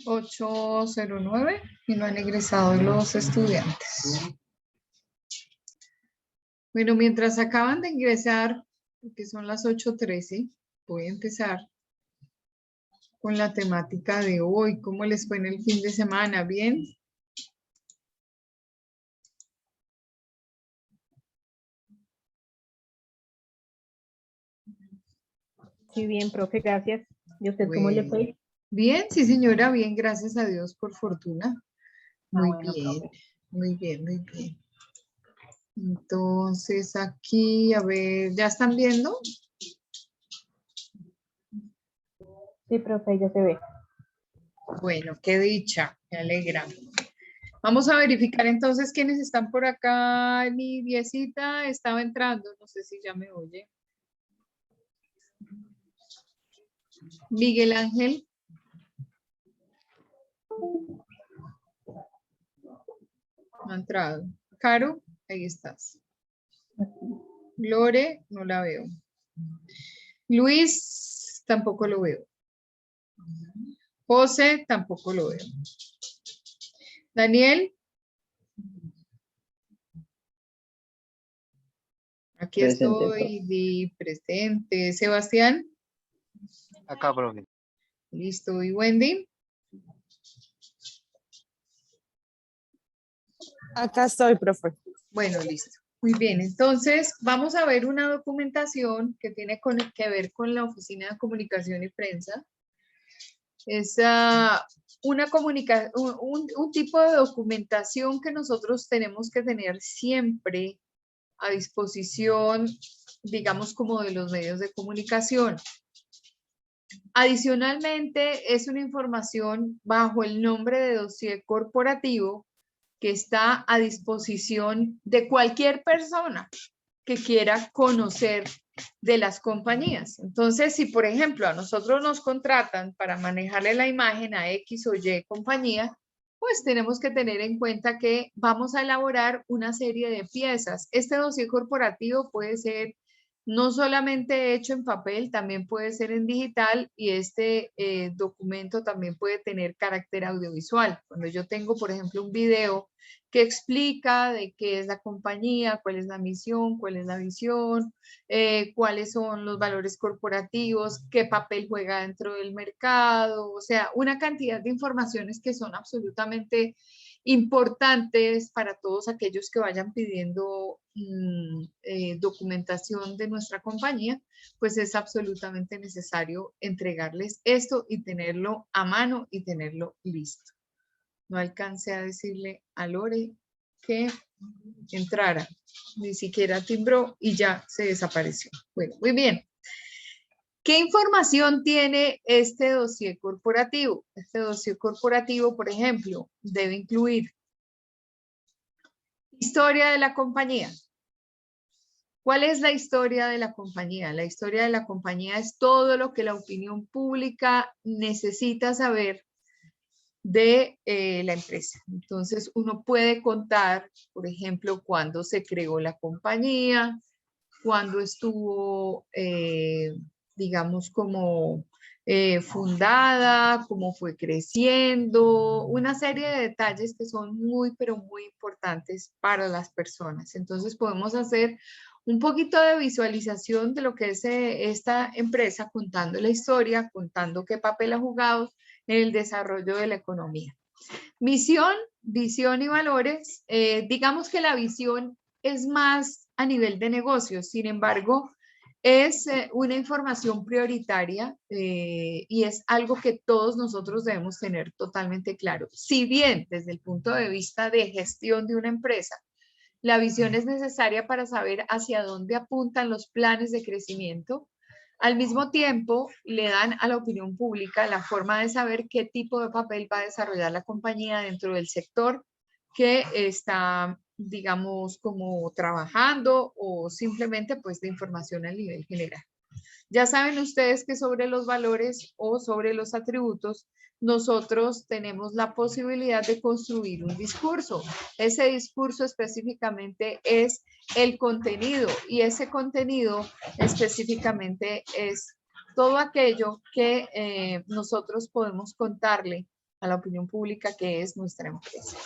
809 y no han egresado los estudiantes. Bueno, mientras acaban de ingresar, porque son las 8:13, voy a empezar con la temática de hoy. ¿Cómo les fue en el fin de semana? ¿Bien? Sí, bien, profe, gracias. ¿Y usted cómo le fue? Bien, sí, señora, bien, gracias a Dios, por fortuna. Muy Bueno, bien, profe. muy bien, muy bien. Entonces, aquí, a ver, ¿ya están viendo? Sí, profe, ya se ve. Bueno, qué dicha, me alegra. Vamos a verificar entonces quiénes están por acá. Mi viecita estaba entrando, no sé si ya me oye. Miguel Ángel. No ha entrado. Caro, ahí estás. Lore, no la veo. Luis, tampoco lo veo. José, tampoco lo veo. Daniel. Aquí Presente, estoy, di presente. Sebastián. acá, profe. Listo. ¿Y Wendy? Acá estoy, profe. Bueno, listo. Muy bien. Entonces, vamos a ver una documentación que tiene que ver con la Oficina de Comunicación y Prensa. Es un tipo de documentación que nosotros tenemos que tener siempre a disposición, digamos, como de los medios de comunicación. Adicionalmente, es una información bajo el nombre de dossier corporativo que está a disposición de cualquier persona que quiera conocer de las compañías. Entonces, si por ejemplo a nosotros nos contratan para manejarle la imagen a X o Y compañía, pues tenemos que tener en cuenta que vamos a elaborar una serie de piezas. Este dossier corporativo puede ser no solamente hecho en papel, también puede ser en digital y este documento también puede tener carácter audiovisual. Cuando yo tengo, por ejemplo, un video que explica de qué es la compañía, cuál es la misión, cuál es la visión, cuáles son los valores corporativos, qué papel juega dentro del mercado, o sea, una cantidad de informaciones que son absolutamente importantes para todos aquellos que vayan pidiendo documentación de nuestra compañía, pues es absolutamente necesario entregarles esto y tenerlo a mano y tenerlo listo. No alcancé a decirle a Lore que entrara, ni siquiera timbró y ya se desapareció. Bueno, muy bien. ¿Qué información tiene este dossier corporativo? Este dossier corporativo, por ejemplo, debe incluir historia de la compañía. ¿Cuál es la historia de la compañía? La historia de la compañía es todo lo que la opinión pública necesita saber de la empresa. Entonces, uno puede contar, por ejemplo, cuándo se creó la compañía, cuándo estuvo, digamos, como fundada, cómo fue creciendo, una serie de detalles que son muy, pero muy importantes para las personas. Entonces, podemos hacer un poquito de visualización de lo que es esta empresa, contando la historia, contando qué papel ha jugado en el desarrollo de la economía. Misión, visión y valores. Digamos que la visión es más a nivel de negocios, sin embargo, es una información prioritaria y es algo que todos nosotros debemos tener totalmente claro. Si bien desde el punto de vista de gestión de una empresa, la visión es necesaria para saber hacia dónde apuntan los planes de crecimiento, al mismo tiempo le dan a la opinión pública la forma de saber qué tipo de papel va a desarrollar la compañía dentro del sector que está, digamos, como trabajando o simplemente pues de información a nivel general. Ya saben ustedes que sobre los valores o sobre los atributos, nosotros tenemos la posibilidad de construir un discurso. Ese discurso específicamente es el contenido y ese contenido específicamente es todo aquello que nosotros podemos contarle a la opinión pública que es nuestra empresa.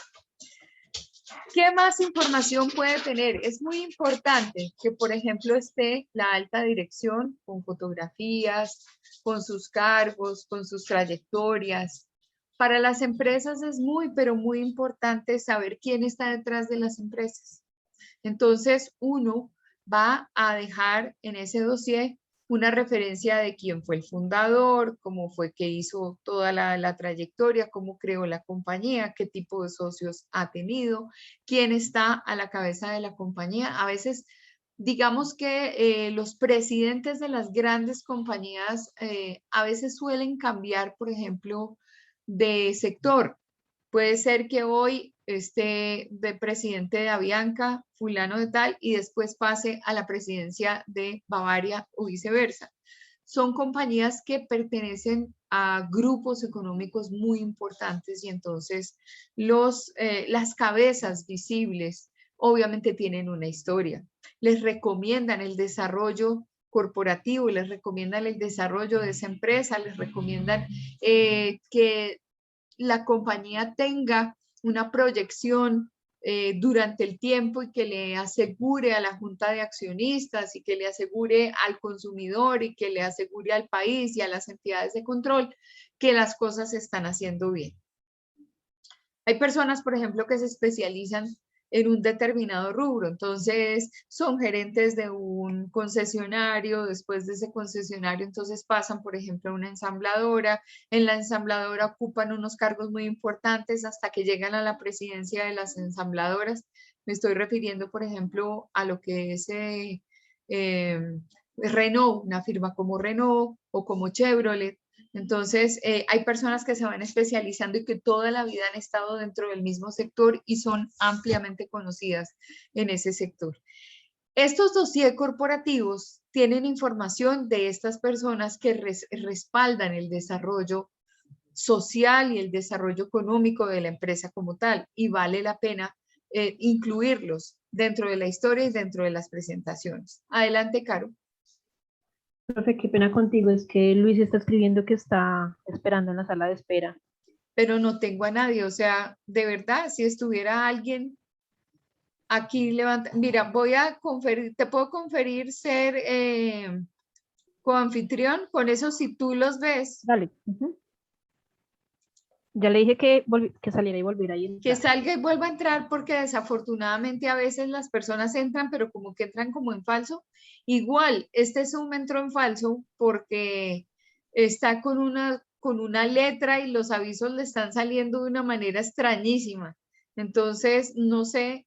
¿Qué más información puede tener? Es muy importante que, por ejemplo, esté la alta dirección con fotografías, con sus cargos, con sus trayectorias. Para las empresas es muy, pero muy importante saber quién está detrás de las empresas. Entonces, uno va a dejar en ese dossier una referencia de quién fue el fundador, cómo fue que hizo toda la trayectoria, cómo creó la compañía, qué tipo de socios ha tenido, quién está a la cabeza de la compañía. A veces, digamos que los presidentes de las grandes compañías a veces suelen cambiar, por ejemplo, de sector. Puede ser que hoy esté de presidente de Avianca, fulano de tal, y después pase a la presidencia de Bavaria o viceversa. Son compañías que pertenecen a grupos económicos muy importantes y entonces las cabezas visibles obviamente tienen una historia. Les recomiendan el desarrollo corporativo, les recomiendan el desarrollo de esa empresa, les recomiendan que la compañía tenga una proyección durante el tiempo y que le asegure a la junta de accionistas y que le asegure al consumidor y que le asegure al país y a las entidades de control que las cosas se están haciendo bien. Hay personas, por ejemplo, que se especializan en un determinado rubro, entonces son gerentes de un concesionario, después de ese concesionario entonces pasan, por ejemplo, a una ensambladora, en la ensambladora ocupan unos cargos muy importantes hasta que llegan a la presidencia de las ensambladoras. Me estoy refiriendo, por ejemplo, a lo que es Renault, una firma como Renault o como Chevrolet. Entonces, hay personas que se van especializando y que toda la vida han estado dentro del mismo sector y son ampliamente conocidas en ese sector. Estos dossiers corporativos tienen información de estas personas que respaldan el desarrollo social y el desarrollo económico de la empresa como tal y vale la pena incluirlos dentro de la historia y dentro de las presentaciones. Adelante, Caro. Profe, qué pena contigo, es que Luis está escribiendo que está esperando en la sala de espera. Pero no tengo a nadie, o sea, de verdad, si estuviera alguien aquí levanta, mira, voy a conferir, te puedo conferir ser coanfitrión, con eso si tú los ves. Dale. Ya le dije que saliera y volviera ahí. Que salga y vuelva a entrar porque desafortunadamente a veces las personas entran, pero como que entran como en falso. Igual, este Zoom entró en falso porque está con una letra y los avisos le están saliendo de una manera extrañísima. Entonces, no sé,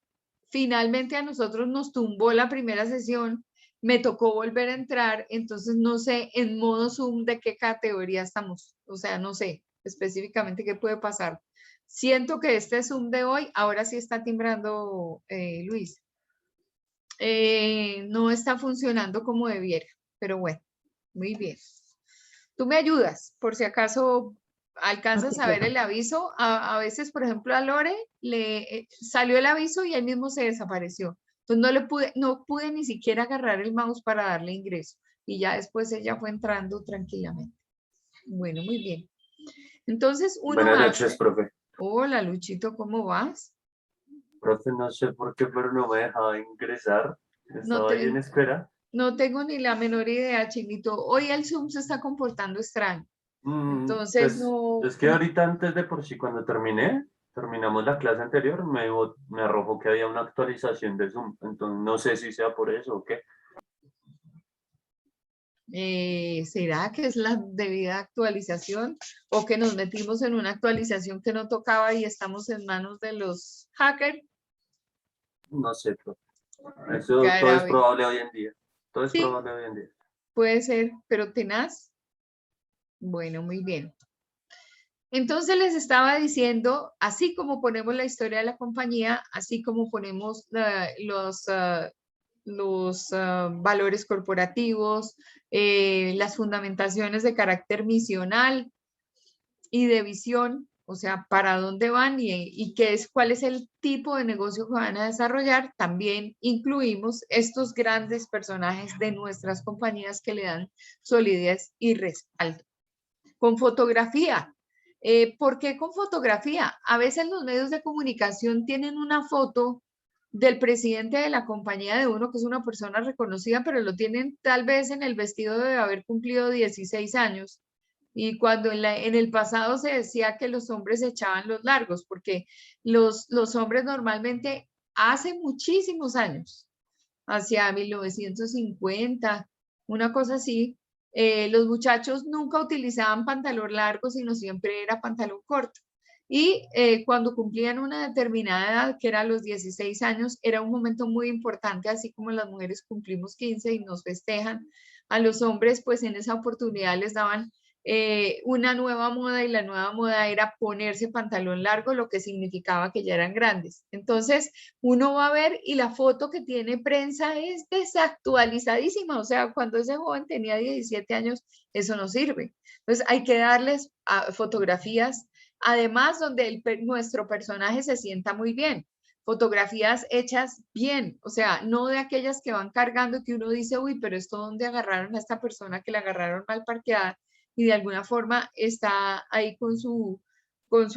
finalmente a nosotros nos tumbó la primera sesión, me tocó volver a entrar, entonces no sé en modo Zoom de qué categoría estamos, o sea, no sé específicamente qué puede pasar. Siento que este Zoom de hoy, ahora sí está timbrando Luis. No está funcionando como debiera, pero bueno, muy bien. Tú me ayudas, por si acaso alcanzas a ver el aviso. A veces, por ejemplo, a Lore le salió el aviso y él mismo se desapareció. Entonces no pude ni siquiera agarrar el mouse para darle ingreso. Y ya después ella fue entrando tranquilamente. Bueno, muy bien. Entonces uno Buenas hace... noches, profe. Hola, Luchito, ¿cómo vas? Profe, no sé por qué, pero no me dejaba ingresar. No, Estaba ahí en espera. no tengo ni la menor idea, Chinito. Hoy el Zoom se está comportando extraño. Entonces Pues no... es que ahorita antes de por sí, cuando terminamos la clase anterior, me arrojó que había una actualización de Zoom. Entonces no sé si sea por eso o qué. ¿Será que es la debida actualización o que nos metimos en una actualización que no tocaba y estamos en manos de los hackers? No sé, profe. Eso todo es Grave. probable hoy en día. Todo es Sí, probable hoy en día. puede ser, pero tenaz. Bueno, muy bien. Entonces les estaba diciendo, así como ponemos la historia de la compañía, así como ponemos los valores corporativos, las fundamentaciones de carácter misional y de visión, o sea, para dónde van y cuál es el tipo de negocio que van a desarrollar. También incluimos estos grandes personajes de nuestras compañías que le dan solidez y respaldo. Con fotografía. ¿Por qué con fotografía? A veces los medios de comunicación tienen una foto del presidente de la compañía de uno, que es una persona reconocida, pero lo tienen tal vez en el vestido de haber cumplido 16 años. Y cuando en el pasado se decía que los hombres echaban los largos, porque los hombres normalmente hace muchísimos años, hacia 1950, una cosa así, los muchachos nunca utilizaban pantalón largo, sino siempre era pantalón corto. Y cuando cumplían una determinada edad, que era los 16 años, era un momento muy importante, así como las mujeres cumplimos 15 y nos festejan. A los hombres, pues en esa oportunidad les daban una nueva moda, y la nueva moda era ponerse pantalón largo, lo que significaba que ya eran grandes. Entonces uno va a ver y la foto que tiene prensa es desactualizadísima, o sea, cuando ese joven tenía 17 años, eso no sirve. Entonces hay que darles fotografías, además donde nuestro personaje se sienta muy bien. Fotografías hechas bien, o sea, no de aquellas que van cargando que uno dice, uy, pero esto dónde agarraron a esta persona, que la agarraron mal parqueada y de alguna forma está ahí con su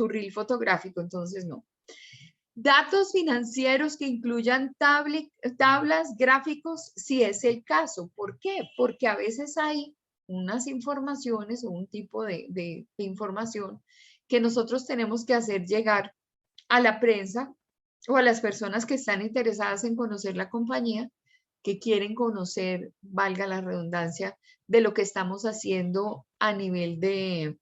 reel fotográfico. Entonces no. Datos financieros que incluyan tablas, gráficos, si es el caso. ¿Por qué? Porque a veces hay unas informaciones o un tipo de información que nosotros tenemos que hacer llegar a la prensa o a las personas que están interesadas en conocer la compañía, que quieren conocer, valga la redundancia, de lo que estamos haciendo a nivel de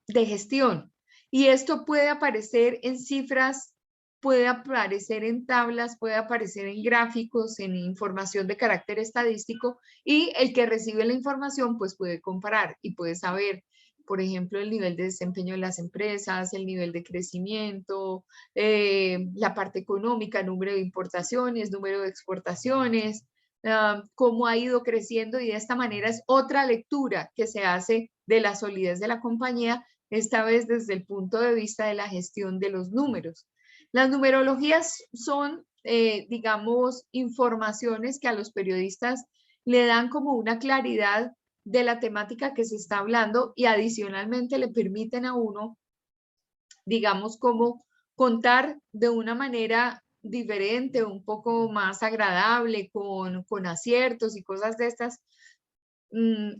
gestión. Y esto puede aparecer en cifras, puede aparecer en tablas, puede aparecer en gráficos, en información de carácter estadístico, y el que recibe la información pues puede comparar y puede saber, por ejemplo, el nivel de desempeño de las empresas, el nivel de crecimiento, la parte económica, número de importaciones, número de exportaciones, cómo ha ido creciendo, y de esta manera es otra lectura que se hace de la solidez de la compañía, esta vez desde el punto de vista de la gestión de los números. Las numerologías son, digamos, informaciones que a los periodistas le dan como una claridad de la temática que se está hablando, y adicionalmente le permiten a uno, digamos, como contar de una manera diferente, un poco más agradable, con aciertos y cosas de estas,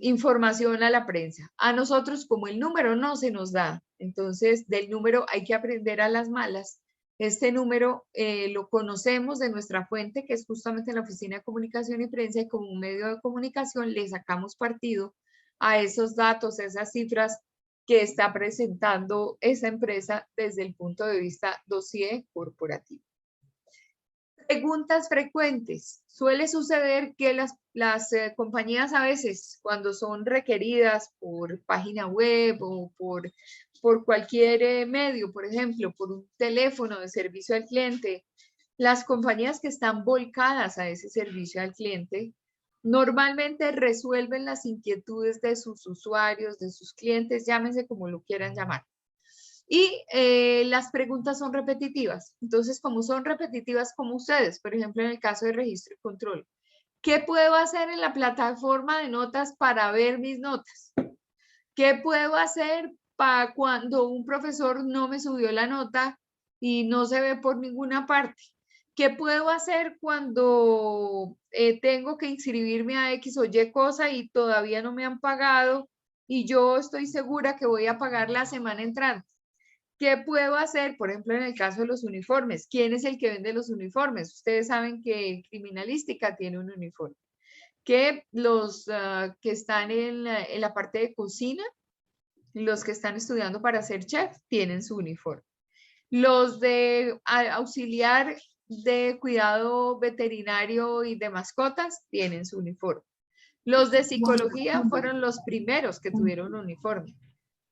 información a la prensa. A nosotros, como el número no se nos da, entonces del número hay que aprender a las malas. Este número lo conocemos de nuestra fuente, que es justamente la Oficina de Comunicación y Prensa, y como un medio de comunicación le sacamos partido a esos datos, a esas cifras que está presentando esa empresa desde el punto de vista dossier corporativo. Preguntas frecuentes. Suele suceder que las compañías a veces, cuando son requeridas por página web o por cualquier medio, por ejemplo, por un teléfono de servicio al cliente, las compañías que están volcadas a ese servicio al cliente normalmente resuelven las inquietudes de sus usuarios, de sus clientes, llámense como lo quieran llamar. Y las preguntas son repetitivas. Entonces, como son repetitivas, como ustedes, por ejemplo, en el caso de registro y control, ¿qué puedo hacer en la plataforma de notas para ver mis notas? ¿Qué puedo hacer para cuando un profesor no me subió la nota y no se ve por ninguna parte? ¿Qué puedo hacer cuando tengo que inscribirme a X o Y cosa y todavía no me han pagado y yo estoy segura que voy a pagar la semana entrante? ¿Qué puedo hacer, por ejemplo, en el caso de los uniformes? ¿Quién es el que vende los uniformes? Ustedes saben que criminalística tiene un uniforme. Que los que están en la parte de cocina, los que están estudiando para ser chef, tienen su uniforme. Los de auxiliar de cuidado veterinario y de mascotas tienen su uniforme. Los de psicología fueron los primeros que tuvieron uniforme.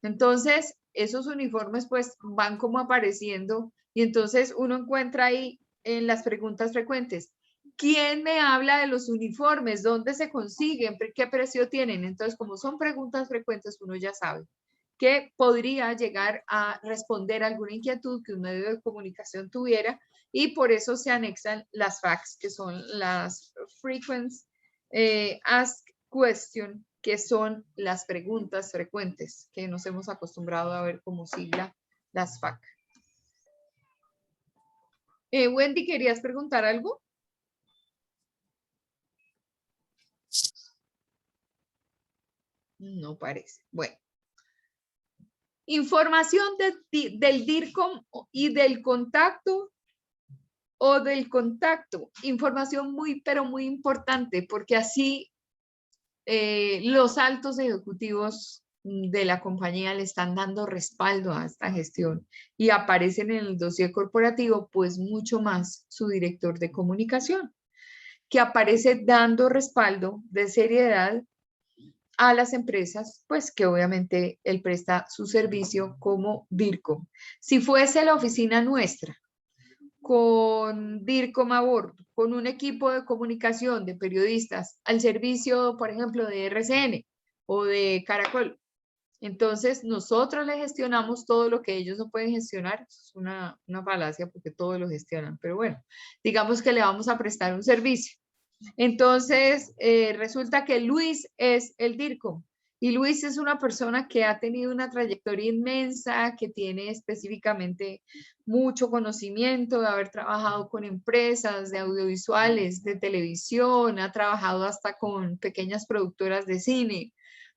Entonces, esos uniformes pues van como apareciendo, y entonces uno encuentra ahí en las preguntas frecuentes. ¿Quién me habla de los uniformes? ¿Dónde se consiguen? ¿Qué precio tienen? Entonces, como son preguntas frecuentes, uno ya sabe que podría llegar a responder alguna inquietud que un medio de comunicación tuviera, y por eso se anexan las FAQs, que son las Frequent Asked Question, que son las preguntas frecuentes, que nos hemos acostumbrado a ver como sigla las FAQ. Wendy, ¿querías preguntar algo? No parece. Bueno. Información del DIRCOM y del contacto o del contacto. Información muy, pero muy importante, porque así los altos ejecutivos de la compañía le están dando respaldo a esta gestión y aparecen en el dossier corporativo, pues mucho más su director de comunicación, que aparece dando respaldo de seriedad a las empresas, pues que obviamente él presta su servicio como DIRCOM. Si fuese la oficina nuestra, con DIRCOM a bordo, con un equipo de comunicación de periodistas al servicio, por ejemplo, de RCN o de Caracol, entonces nosotros le gestionamos todo lo que ellos no pueden gestionar. Es una falacia porque todos lo gestionan, pero bueno, digamos que le vamos a prestar un servicio. Entonces, resulta que Luis es el DIRCOM y Luis es una persona que ha tenido una trayectoria inmensa, que tiene específicamente mucho conocimiento de haber trabajado con empresas de audiovisuales, de televisión, ha trabajado hasta con pequeñas productoras de cine.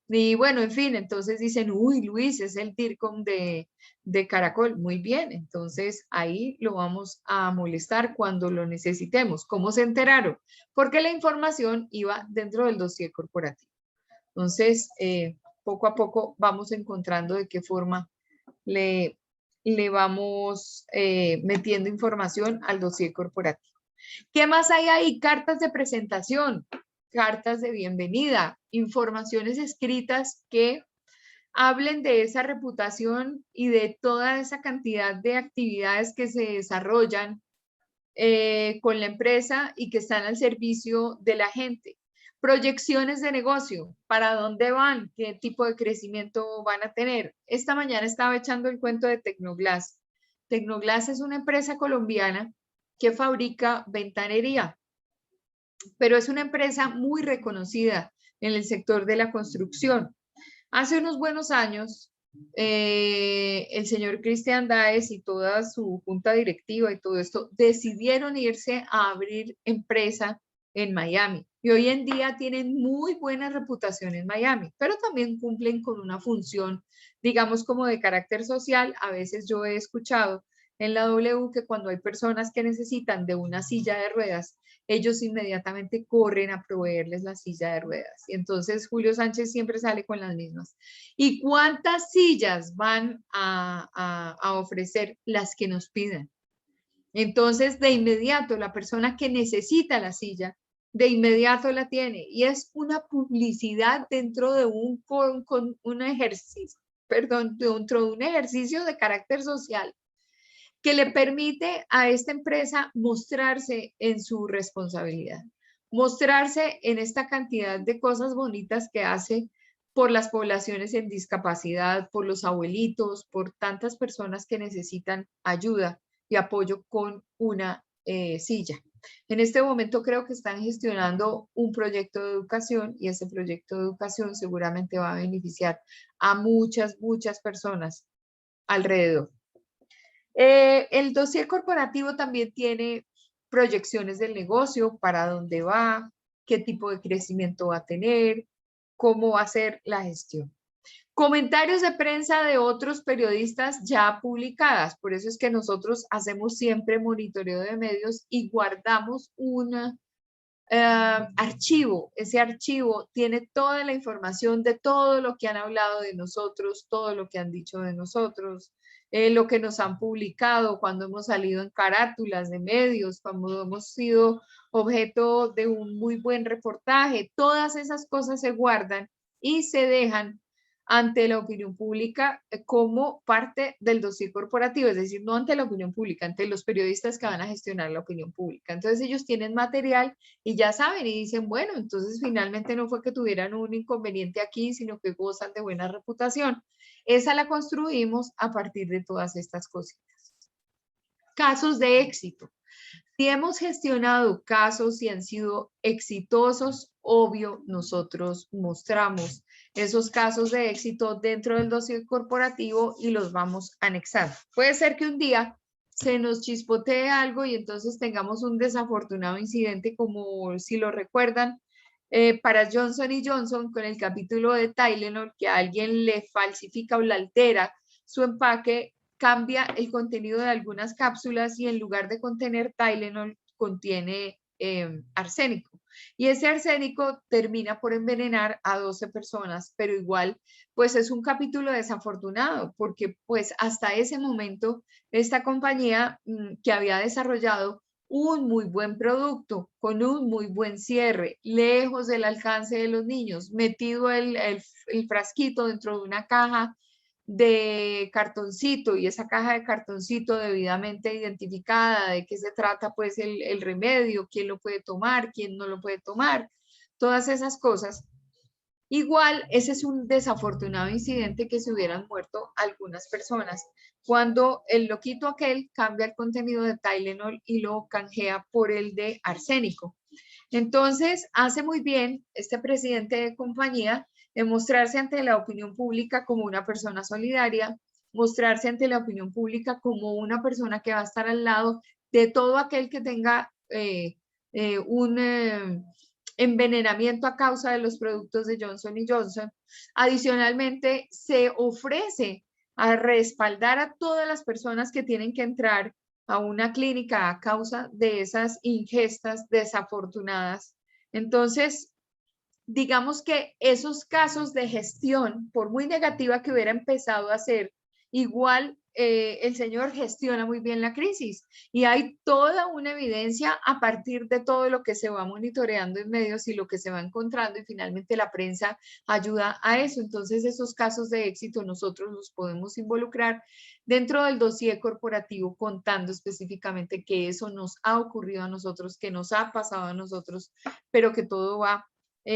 Y bueno, en fin, entonces dicen, uy, Luis es el DIRCOM de Caracol. Muy bien, entonces ahí lo vamos a molestar cuando lo necesitemos. ¿Cómo se enteraron? Porque la información iba dentro del dossier corporativo. Entonces, poco a poco vamos encontrando de qué forma le vamos metiendo información al dossier corporativo. ¿Qué más hay ahí? Cartas de presentación, cartas de bienvenida, informaciones escritas que hablen de esa reputación y de toda esa cantidad de actividades que se desarrollan con la empresa y que están al servicio de la gente. Proyecciones de negocio, ¿para dónde van? ¿Qué tipo de crecimiento van a tener? Esta mañana estaba echando el cuento de Tecnoglass. Tecnoglass es una empresa colombiana que fabrica ventanería, pero es una empresa muy reconocida en el sector de la construcción. Hace unos buenos años, el señor Cristian Daes y toda su junta directiva y todo esto decidieron irse a abrir empresa en Miami. Y hoy en día tienen muy buena reputación en Miami, pero también cumplen con una función, digamos, como de carácter social. A veces yo he escuchado en la W que cuando hay personas que necesitan de una silla de ruedas, ellos inmediatamente corren a proveerles la silla de ruedas. Y entonces Julio Sánchez siempre sale con las mismas. ¿Y cuántas sillas van a ofrecer? Las que nos pidan. Entonces, de inmediato, la persona que necesita la silla, de inmediato la tiene. Y es una publicidad dentro de un ejercicio, perdón, dentro de un ejercicio de carácter social, que le permite a esta empresa mostrarse en su responsabilidad, mostrarse en esta cantidad de cosas bonitas que hace por las poblaciones en discapacidad, por los abuelitos, por tantas personas que necesitan ayuda y apoyo con una silla. En este momento creo que están gestionando un proyecto de educación y ese proyecto de educación seguramente va a beneficiar a muchas, muchas personas alrededor. El dossier corporativo también tiene proyecciones del negocio, para dónde va, qué tipo de crecimiento va a tener, cómo va a ser la gestión. Comentarios de prensa de otros periodistas ya publicadas. Por eso es que nosotros hacemos siempre monitoreo de medios y guardamos un archivo. Ese archivo tiene toda la información de todo lo que han hablado de nosotros, todo lo que han dicho de nosotros, lo que nos han publicado, cuando hemos salido en carátulas de medios, cuando hemos sido objeto de un muy buen reportaje. Todas esas cosas se guardan y se dejan ante la opinión pública como parte del dossier corporativo, es decir, no ante la opinión pública, ante los periodistas que van a gestionar la opinión pública. Entonces ellos tienen material y ya saben y dicen, bueno, entonces finalmente no fue que tuvieran un inconveniente aquí, sino que gozan de buena reputación. Esa la construimos a partir de todas estas cositas. Casos de éxito. Si hemos gestionado casos y han sido exitosos, obvio, nosotros mostramos esos casos de éxito dentro del dossier corporativo y los vamos a anexar. Puede ser que un día se nos chispotee algo y entonces tengamos un desafortunado incidente, como si lo recuerdan, para Johnson & Johnson con el capítulo de Tylenol, que a alguien le falsifica o le altera su empaque, cambia el contenido de algunas cápsulas y en lugar de contener Tylenol contiene arsénico. Y ese arsénico termina por envenenar a 12 personas, pero igual pues es un capítulo desafortunado porque pues hasta ese momento esta compañía que había desarrollado un muy buen producto, con un muy buen cierre, lejos del alcance de los niños, metido el frasquito dentro de una caja de cartoncito y esa caja de cartoncito debidamente identificada de qué se trata pues el remedio, quién lo puede tomar, quién no lo puede tomar, todas esas cosas. Igual, ese es un desafortunado incidente que se hubieran muerto algunas personas. Cuando el loquito aquel cambia el contenido de Tylenol y lo canjea por el de arsénico. Entonces, hace muy bien este presidente de compañía de mostrarse ante la opinión pública como una persona solidaria, mostrarse ante la opinión pública como una persona que va a estar al lado de todo aquel que tenga un envenenamiento a causa de los productos de Johnson & Johnson. Adicionalmente, se ofrece a respaldar a todas las personas que tienen que entrar a una clínica a causa de esas ingestas desafortunadas. Entonces, digamos que esos casos de gestión, por muy negativa que hubiera empezado a ser, igual el señor gestiona muy bien la crisis y hay toda una evidencia a partir de todo lo que se va monitoreando en medios y lo que se va encontrando y finalmente la prensa ayuda a eso. Entonces esos casos de éxito nosotros los podemos involucrar dentro del dossier corporativo contando específicamente que eso nos ha ocurrido a nosotros, que nos ha pasado a nosotros, pero que todo va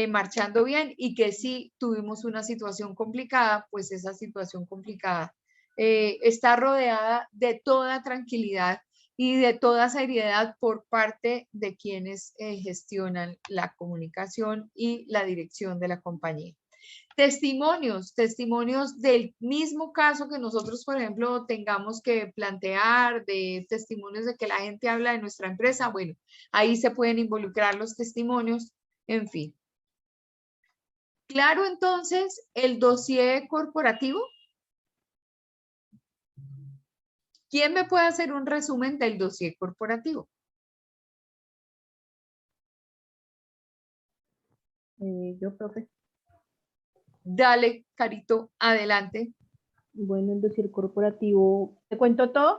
marchando bien y que si tuvimos una situación complicada, pues esa situación complicada está rodeada de toda tranquilidad y de toda seriedad por parte de quienes gestionan la comunicación y la dirección de la compañía. Testimonios del mismo caso que nosotros, por ejemplo, tengamos que plantear, de testimonios de que la gente habla de nuestra empresa, bueno, ahí se pueden involucrar los testimonios, en fin. Claro, entonces, el dossier corporativo. ¿Quién me puede hacer un resumen del dossier corporativo? Yo, profe. Dale, Carito, adelante. Bueno, el dossier corporativo, ¿te cuento todo?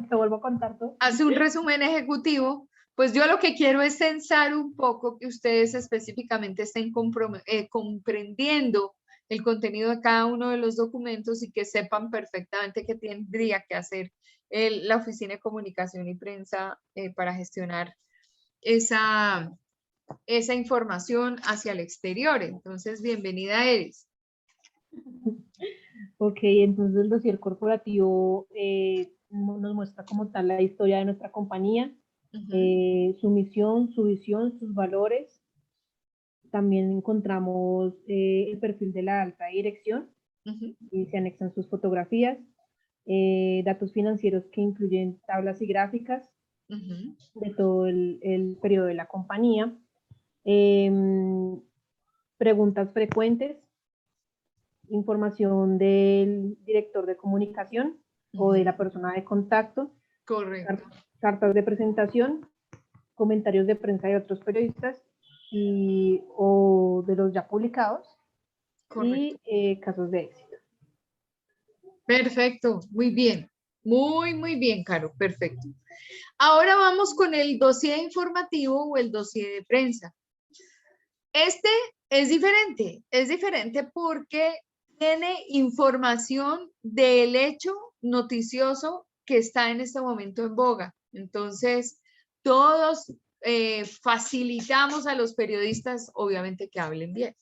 ¿Te vuelvo a contar todo? Hace un resumen ejecutivo. Pues yo lo que quiero es censar un poco que ustedes específicamente estén comprendiendo el contenido de cada uno de los documentos y que sepan perfectamente qué tendría que hacer la Oficina de Comunicación y Prensa para gestionar esa información hacia el exterior. Entonces, bienvenida eres. Ok, entonces el dossier corporativo nos muestra como tal la historia de nuestra compañía, su misión, su visión, sus valores. También encontramos el perfil de la alta dirección y se anexan sus fotografías, datos financieros que incluyen tablas y gráficas de todo el periodo de la compañía, preguntas frecuentes, información del director de comunicación o de la persona de contacto, correcto, cartas de presentación, comentarios de prensa de otros periodistas o de los ya publicados, correcto, y casos de éxito. Perfecto, muy bien, muy bien, Caro, perfecto. Ahora vamos con el dossier informativo o el dossier de prensa. Este es diferente porque tiene información del hecho noticioso que está en este momento en boga. Entonces, todos facilitamos a los periodistas, obviamente, que hablen bien.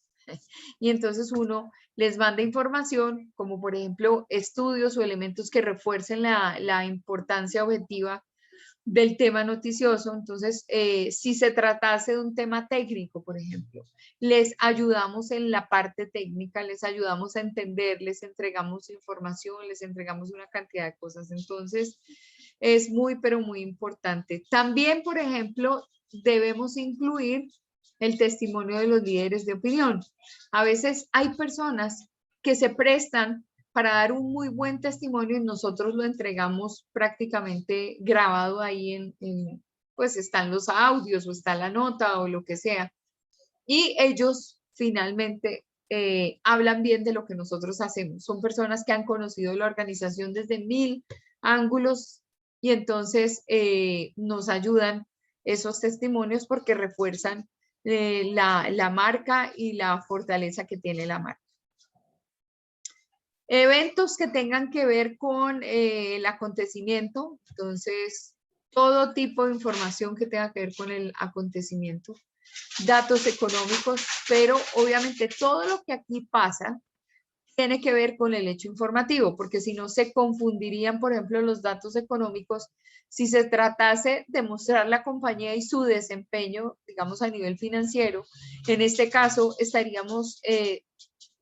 Y entonces uno les manda información, como por ejemplo estudios o elementos que refuercen la importancia objetiva del tema noticioso. Entonces, si se tratase de un tema técnico, por ejemplo, les ayudamos en la parte técnica, les ayudamos a entender, les entregamos información, les entregamos una cantidad de cosas. Entonces, es muy, pero muy importante. También, por ejemplo, debemos incluir el testimonio de los líderes de opinión. A veces hay personas que se prestan para dar un muy buen testimonio y nosotros lo entregamos prácticamente grabado ahí pues están los audios o está la nota o lo que sea. Y ellos finalmente hablan bien de lo que nosotros hacemos. Son personas que han conocido la organización desde 1000 ángulos y entonces nos ayudan esos testimonios porque refuerzan la marca y la fortaleza que tiene la marca. Eventos que tengan que ver con el acontecimiento, entonces todo tipo de información que tenga que ver con el acontecimiento, datos económicos, pero obviamente todo lo que aquí pasa tiene que ver con el hecho informativo, porque si no se confundirían, por ejemplo, los datos económicos si se tratase de mostrar la compañía y su desempeño, digamos, a nivel financiero. En este caso estaríamos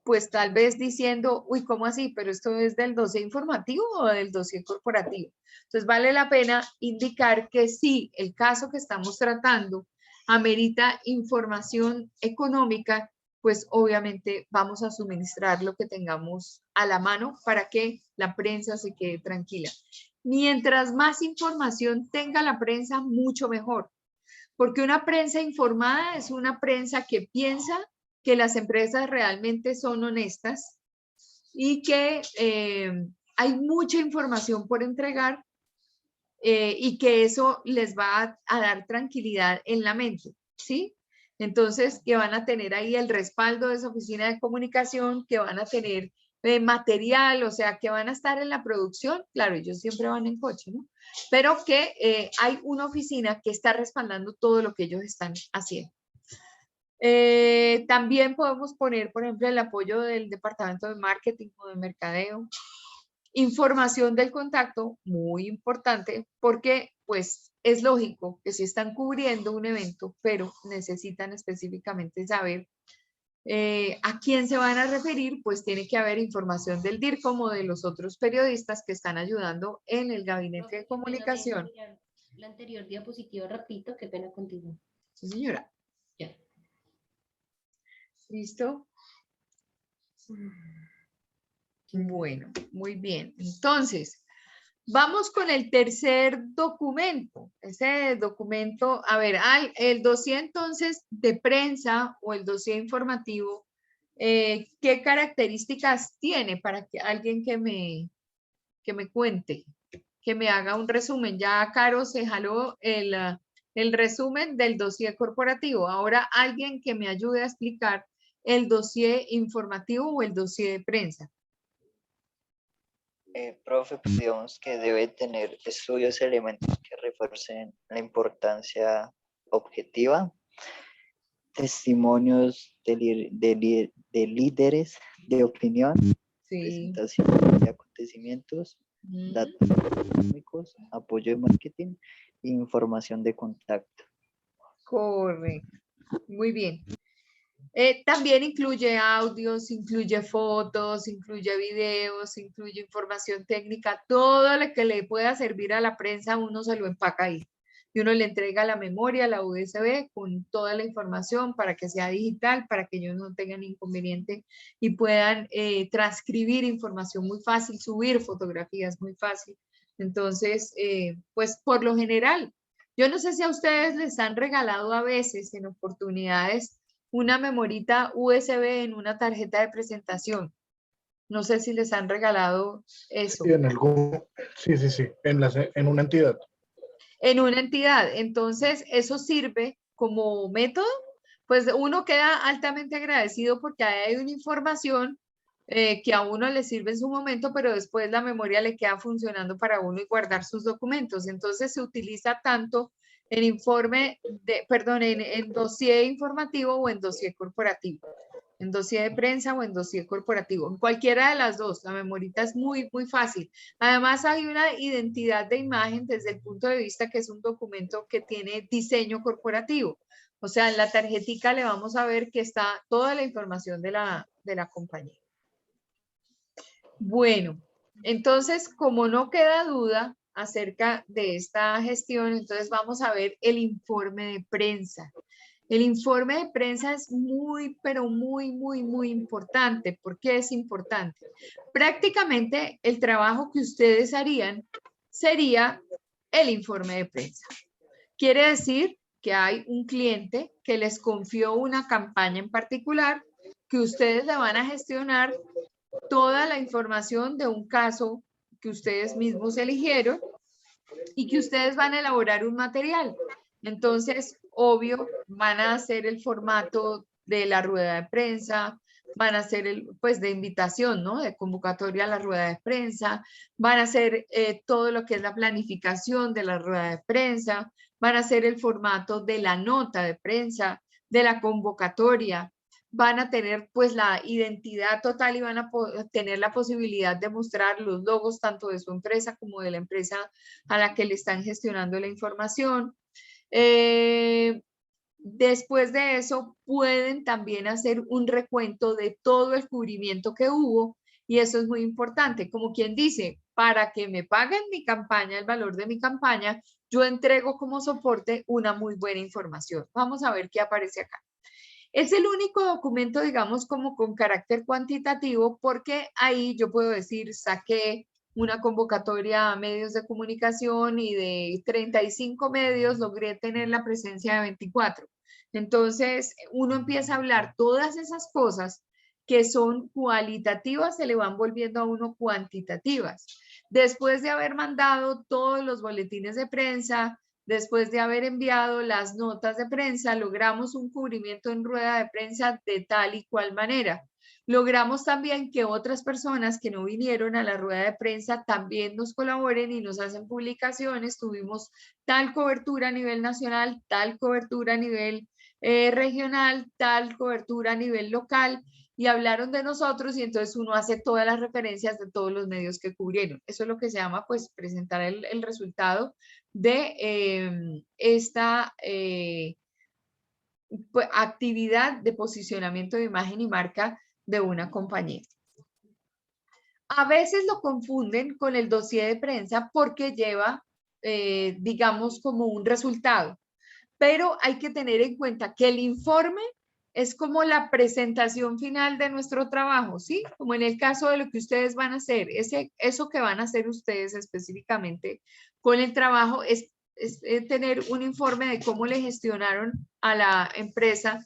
pues tal vez diciendo, uy, ¿cómo así? Pero esto es del dossier informativo o del dossier corporativo. Entonces vale la pena indicar que sí, el caso que estamos tratando amerita información económica, pues obviamente vamos a suministrar lo que tengamos a la mano para que la prensa se quede tranquila. Mientras más información tenga la prensa, mucho mejor, porque una prensa informada es una prensa que piensa que las empresas realmente son honestas y que hay mucha información por entregar y que eso les va a dar tranquilidad en la mente, ¿sí? Entonces, que van a tener ahí el respaldo de esa oficina de comunicación, que van a tener material, o sea, que van a estar en la producción, claro, ellos siempre van en coche, ¿no? Pero que hay una oficina que está respaldando todo lo que ellos están haciendo. También podemos poner, por ejemplo, el apoyo del departamento de marketing o de mercadeo. Información del contacto, muy importante, porque pues es lógico que si están cubriendo un evento, pero necesitan específicamente saber a quién se van a referir, pues tiene que haber información del DIRCOM o de los otros periodistas que están ayudando en el gabinete de comunicación. La anterior diapositiva, repito, qué pena contigo. Sí, señora. Ya. ¿Listo? Bueno, muy bien. Entonces, vamos con el tercer documento. Ese documento, a ver, el dossier entonces de prensa o el dossier informativo, ¿qué características tiene para que alguien que me cuente, que me haga un resumen? Ya Caro se jaló el resumen del dossier corporativo. Ahora alguien que me ayude a explicar el dossier informativo o el dossier de prensa. Profe, pues digamos que debe tener estudios y elementos que refuercen la importancia objetiva, testimonios de líderes de opinión, Sí. presentación de acontecimientos, datos económicos, apoyo de marketing e información de contacto. Correcto. Muy bien. También incluye audios, incluye fotos, incluye videos, incluye información técnica, todo lo que le pueda servir a la prensa, uno se lo empaca ahí. Y uno le entrega la memoria, la USB, con toda la información para que sea digital, para que ellos no tengan inconveniente y puedan transcribir información muy fácil, subir fotografías muy fácil. Entonces, pues por lo general, yo no sé si a ustedes les han regalado a veces en oportunidades una memorita USB en una tarjeta de presentación. No sé si les han regalado eso. Sí, sí, en una entidad. En una entidad. Entonces, eso sirve como método, pues uno queda altamente agradecido porque hay una información que a uno le sirve en su momento, pero después la memoria le queda funcionando para uno y guardar sus documentos. Entonces se utiliza tanto en informe, en dossier informativo o en dossier corporativo. En dossier de prensa o en dossier corporativo. En cualquiera de las dos, la memorita es muy, muy fácil. Además hay una identidad de imagen desde el punto de vista que es un documento que tiene diseño corporativo. O sea, en la tarjetica le vamos a ver que está toda la información de la compañía. Bueno, entonces, como no queda duda acerca de esta gestión, entonces vamos a ver el informe de prensa. El informe de prensa es muy, pero muy, muy, muy importante. ¿Por qué es importante? Prácticamente el trabajo que ustedes harían sería el informe de prensa. Quiere decir que hay un cliente que les confió una campaña en particular que ustedes le van a gestionar toda la información de un caso que ustedes mismos eligieron y que ustedes van a elaborar un material. Entonces, obvio, van a hacer el formato de la rueda de prensa, van a hacer pues de invitación, ¿no? De convocatoria a la rueda de prensa, van a hacer todo lo que es la planificación de la rueda de prensa, van a hacer el formato de la nota de prensa, de la convocatoria, van a tener pues la identidad total y van a tener la posibilidad de mostrar los logos tanto de su empresa como de la empresa a la que le están gestionando la información. Después de eso pueden también hacer un recuento de todo el cubrimiento que hubo y eso es muy importante, como quien dice, para que me paguen mi campaña, el valor de mi campaña, yo entrego como soporte una muy buena información. Vamos a ver qué aparece acá. Es el único documento, digamos, como con carácter cuantitativo, porque ahí yo puedo decir, saqué una convocatoria a medios de comunicación y de 35 medios logré tener la presencia de 24. Entonces, uno empieza a hablar todas esas cosas que son cualitativas, se le van volviendo a uno cuantitativas. Después de haber mandado todos los boletines de prensa, después de haber enviado las notas de prensa, logramos un cubrimiento en rueda de prensa de tal y cual manera. Logramos también que otras personas que no vinieron a la rueda de prensa también nos colaboren y nos hacen publicaciones. Tuvimos tal cobertura a nivel nacional, tal cobertura a nivel regional, tal cobertura a nivel local y hablaron de nosotros y entonces uno hace todas las referencias de todos los medios que cubrieron. Eso es lo que se llama pues presentar el resultado de esta pues, actividad de posicionamiento de imagen y marca de una compañía. A veces lo confunden con el dossier de prensa porque lleva, digamos, como un resultado, pero hay que tener en cuenta que el informe es como la presentación final de nuestro trabajo, ¿sí? Como en el caso de lo que ustedes van a hacer, eso que van a hacer ustedes específicamente con el trabajo es tener un informe de cómo le gestionaron a la empresa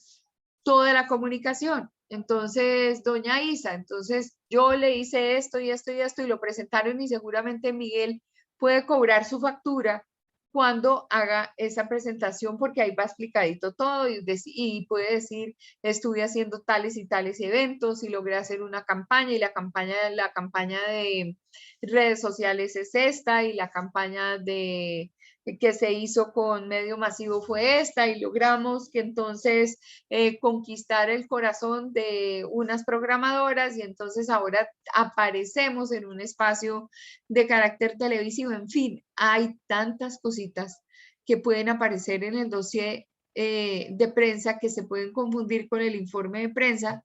toda la comunicación. Entonces, doña Isa, entonces yo le hice esto y esto y esto y lo presentaron y seguramente Miguel puede cobrar su factura cuando haga esa presentación porque ahí va explicadito todo y puede decir, estuve haciendo tales y tales eventos y logré hacer una campaña y la campaña de redes sociales es esta y la campaña que se hizo con medio masivo fue esta y logramos que entonces conquistar el corazón de unas programadoras y entonces ahora aparecemos en un espacio de carácter televisivo. En fin, hay tantas cositas que pueden aparecer en el dossier de prensa que se pueden confundir con el informe de prensa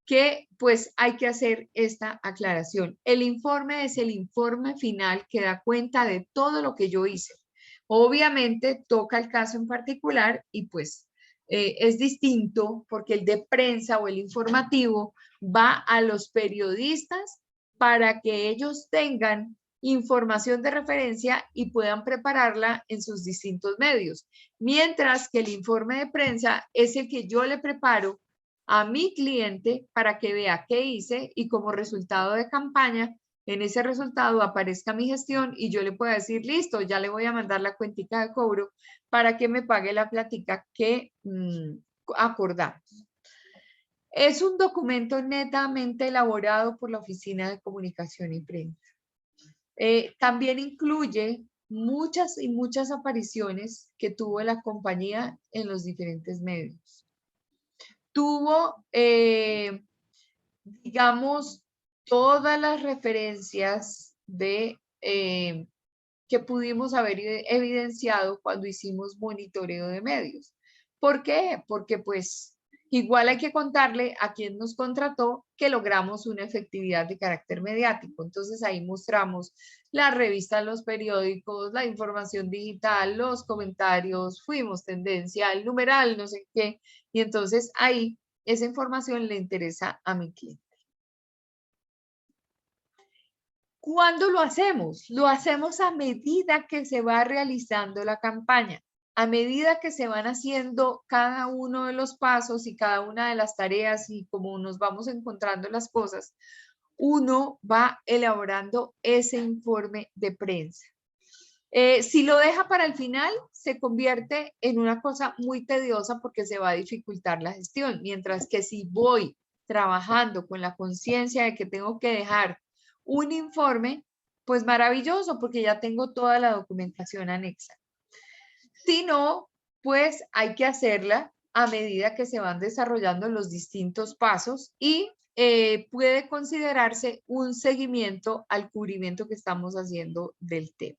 que pues hay que hacer esta aclaración. El informe es el informe final que da cuenta de todo lo que yo hice. Obviamente toca el caso en particular y pues es distinto porque el de prensa o el informativo va a los periodistas para que ellos tengan información de referencia y puedan prepararla en sus distintos medios. Mientras que el informe de prensa es el que yo le preparo a mi cliente para que vea qué hice y como resultado de campaña en ese resultado aparezca mi gestión y yo le pueda decir, listo, ya le voy a mandar la cuentica de cobro para que me pague la plática que acordamos. Es un documento netamente elaborado por la Oficina de Comunicación y Prensa. También incluye muchas y muchas apariciones que tuvo la compañía en los diferentes medios. Tuvo, digamos, todas las referencias de, que pudimos haber evidenciado cuando hicimos monitoreo de medios. ¿Por qué? Porque pues igual hay que contarle a quien nos contrató que logramos una efectividad de carácter mediático. Entonces ahí mostramos las revistas, los periódicos, la información digital, los comentarios, fuimos tendencia, el numeral, no sé qué. Y entonces ahí esa información le interesa a mi cliente. ¿Cuándo lo hacemos? Lo hacemos a medida que se va realizando la campaña, a medida que se van haciendo cada uno de los pasos y cada una de las tareas y como nos vamos encontrando las cosas, uno va elaborando ese informe de prensa. Si lo deja para el final, se convierte en una cosa muy tediosa porque se va a dificultar la gestión, mientras que si voy trabajando con la conciencia de que tengo que dejar un informe, pues maravilloso, porque ya tengo toda la documentación anexa. Si no, pues hay que hacerla a medida que se van desarrollando los distintos pasos y puede considerarse un seguimiento al cubrimiento que estamos haciendo del tema.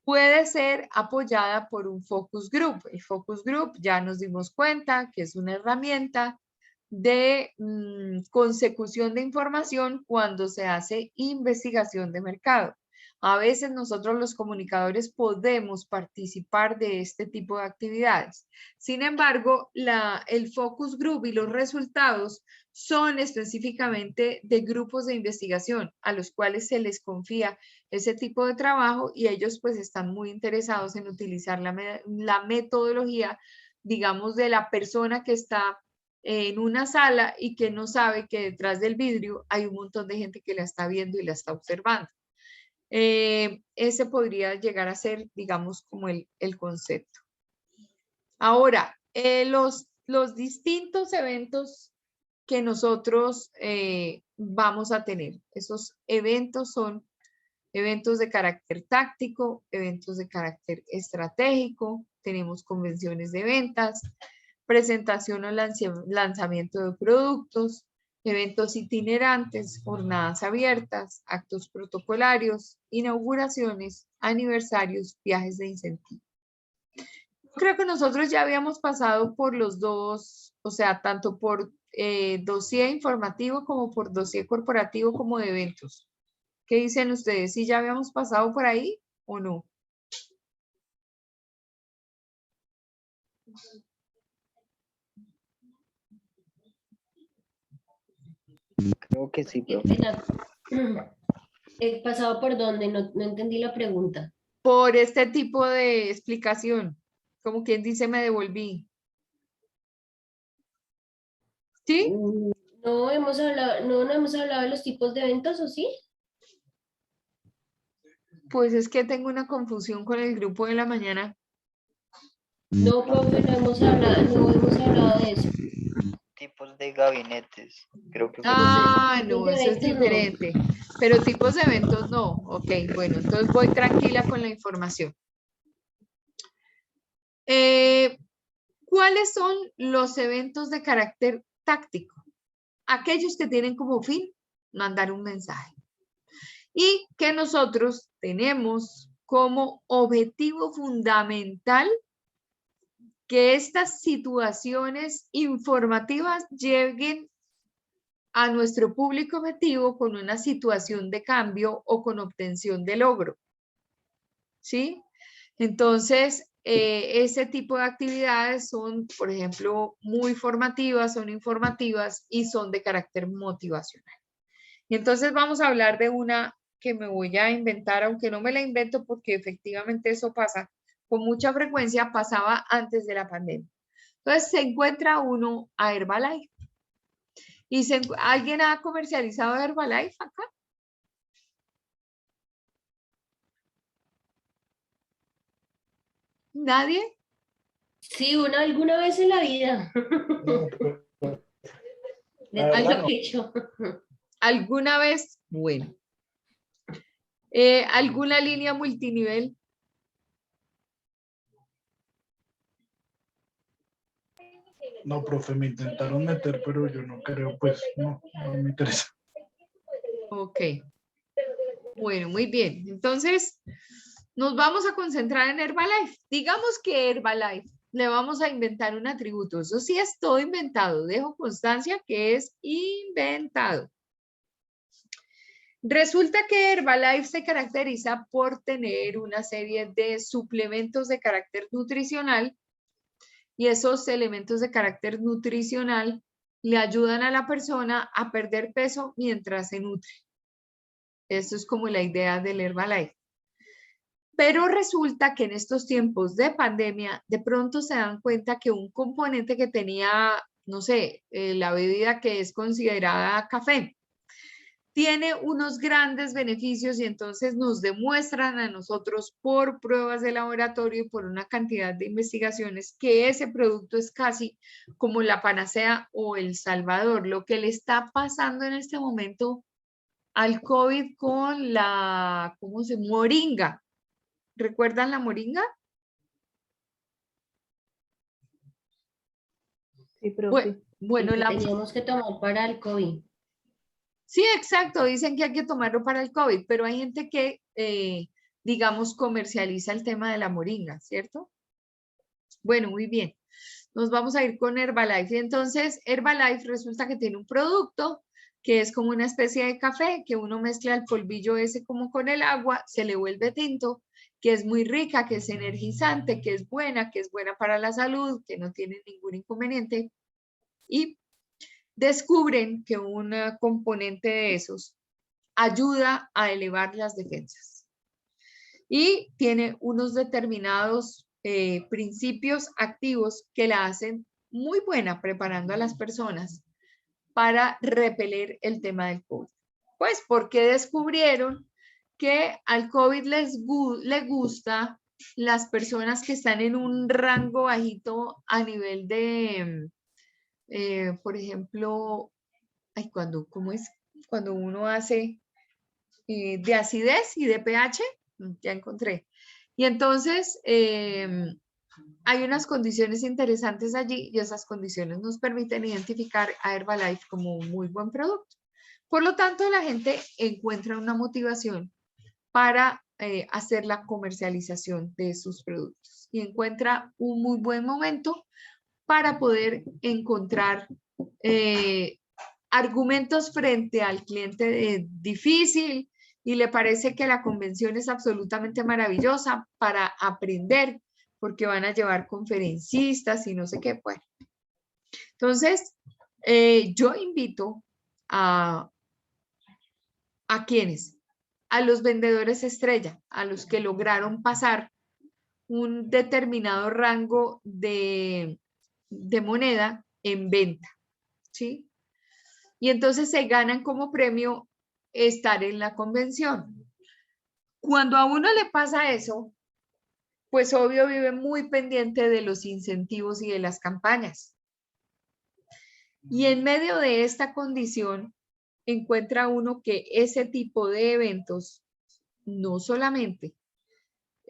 Puede ser apoyada por un focus group. El focus group ya nos dimos cuenta que es una herramienta de consecución de información cuando se hace investigación de mercado. A veces nosotros los comunicadores podemos participar de este tipo de actividades. Sin embargo, el focus group y los resultados son específicamente de grupos de investigación a los cuales se les confía ese tipo de trabajo y ellos pues están muy interesados en utilizar la metodología, digamos, de la persona que está en una sala y que no sabe que detrás del vidrio hay un montón de gente que la está viendo y la está observando. Ese podría llegar a ser, digamos, como el concepto. Ahora, los distintos eventos que nosotros vamos a tener, esos eventos son eventos de carácter táctico, eventos de carácter estratégico, tenemos convenciones de ventas, presentación o lanzamiento de productos, eventos itinerantes, jornadas abiertas, actos protocolarios, inauguraciones, aniversarios, viajes de incentivo. Creo que nosotros ya habíamos pasado por los dos, o sea, tanto por dossier informativo como por dossier corporativo como de eventos. ¿Qué dicen ustedes? ¿Sí ya habíamos pasado por ahí o no? Creo que sí, Qué profe. pena. ¿He pasado por dónde? No entendí la pregunta. Por este tipo de explicación, como quien dice, me devolví. ¿Sí? No hemos hablado de los tipos de eventos, ¿o sí? Pues es que tengo una confusión con el grupo de la mañana. No, profe, no hemos hablado de eso. Tipos de gabinetes. Creo que fue Ah, tipos no, de eso es eventos, no. diferente. Pero tipos de eventos no. Ok, bueno, entonces voy tranquila con la información. ¿Cuáles son los eventos de carácter táctico? Aquellos que tienen como fin mandar un mensaje. Y que nosotros tenemos como objetivo fundamental que estas situaciones informativas lleguen a nuestro público objetivo con una situación de cambio o con obtención de logro. ¿Sí? Entonces, ese tipo de actividades son, por ejemplo, muy formativas, son informativas y son de carácter motivacional. Y entonces vamos a hablar de una que me voy a inventar, aunque no me la invento porque efectivamente eso pasa con mucha frecuencia, pasaba antes de la pandemia. Entonces se encuentra uno a Herbalife. ¿Y alguien ha comercializado Herbalife acá? ¿Nadie? Sí, alguna vez en la vida. No, pero De La todo verdad, lo que he hecho. ¿Alguna vez? Bueno. ¿Alguna línea multinivel? no, profe, me intentaron meter, pero yo no creo, pues, no me interesa. Ok. Bueno, muy bien. Entonces, nos vamos a concentrar en Herbalife. Digamos que Herbalife le vamos a inventar un atributo. Eso sí es todo inventado. Dejo constancia que es inventado. Resulta que Herbalife se caracteriza por tener una serie de suplementos de carácter nutricional y esos elementos de carácter nutricional le ayudan a la persona a perder peso mientras se nutre. Eso es como la idea del Herbalife. Pero resulta que en estos tiempos de pandemia, de pronto se dan cuenta que un componente que tenía, no sé, la bebida que es considerada café, tiene unos grandes beneficios y entonces nos demuestran a nosotros por pruebas de laboratorio y por una cantidad de investigaciones que ese producto es casi como la panacea o el salvador. Lo que le está pasando en este momento al COVID con la, ¿cómo se llama? Moringa. ¿Recuerdan la moringa? Sí, profe. Bueno, Que teníamos que tomar para el COVID. sí, exacto, dicen que hay que tomarlo para el COVID, pero hay gente que, digamos, comercializa el tema de la moringa, ¿cierto? Bueno, muy bien. Nos vamos a ir con Herbalife. Y entonces, Herbalife resulta que tiene un producto que es como una especie de café, que uno mezcla el polvillo ese como con el agua, se le vuelve tinto, que es muy rica, que es energizante, que es buena para la salud, que no tiene ningún inconveniente. Y descubren que un componente de esos ayuda a elevar las defensas y tiene unos determinados principios activos que la hacen muy buena preparando a las personas para repeler el tema del COVID. Pues porque descubrieron que al COVID le gusta las personas que están en un rango bajito a nivel de, por ejemplo, ay, ¿cómo es? Cuando uno hace de acidez y de pH, ya encontré. Y entonces hay unas condiciones interesantes allí y esas condiciones nos permiten identificar a Herbalife como un muy buen producto. Por lo tanto, la gente encuentra una motivación para hacer la comercialización de sus productos y encuentra un muy buen momento para poder encontrar argumentos frente al cliente difícil y le parece que la convención es absolutamente maravillosa para aprender porque van a llevar conferencistas y no sé qué. Bueno, entonces yo invito a quienes, a los vendedores estrella, a los que lograron pasar un determinado rango de moneda en venta, ¿sí? Y entonces se ganan como premio estar en la convención. Cuando a uno le pasa eso, pues obvio vive muy pendiente de los incentivos y de las campañas. Y en medio de esta condición, encuentra uno que ese tipo de eventos no solamente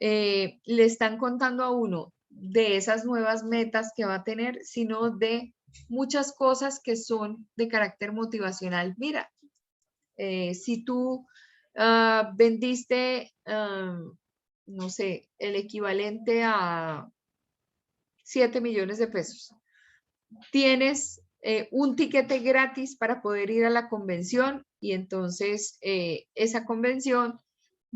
le están contando a uno de esas nuevas metas que va a tener, sino de muchas cosas que son de carácter motivacional. Mira, si tú vendiste, no sé, el equivalente a 7 millones de pesos, tienes un tiquete gratis para poder ir a la convención y entonces esa convención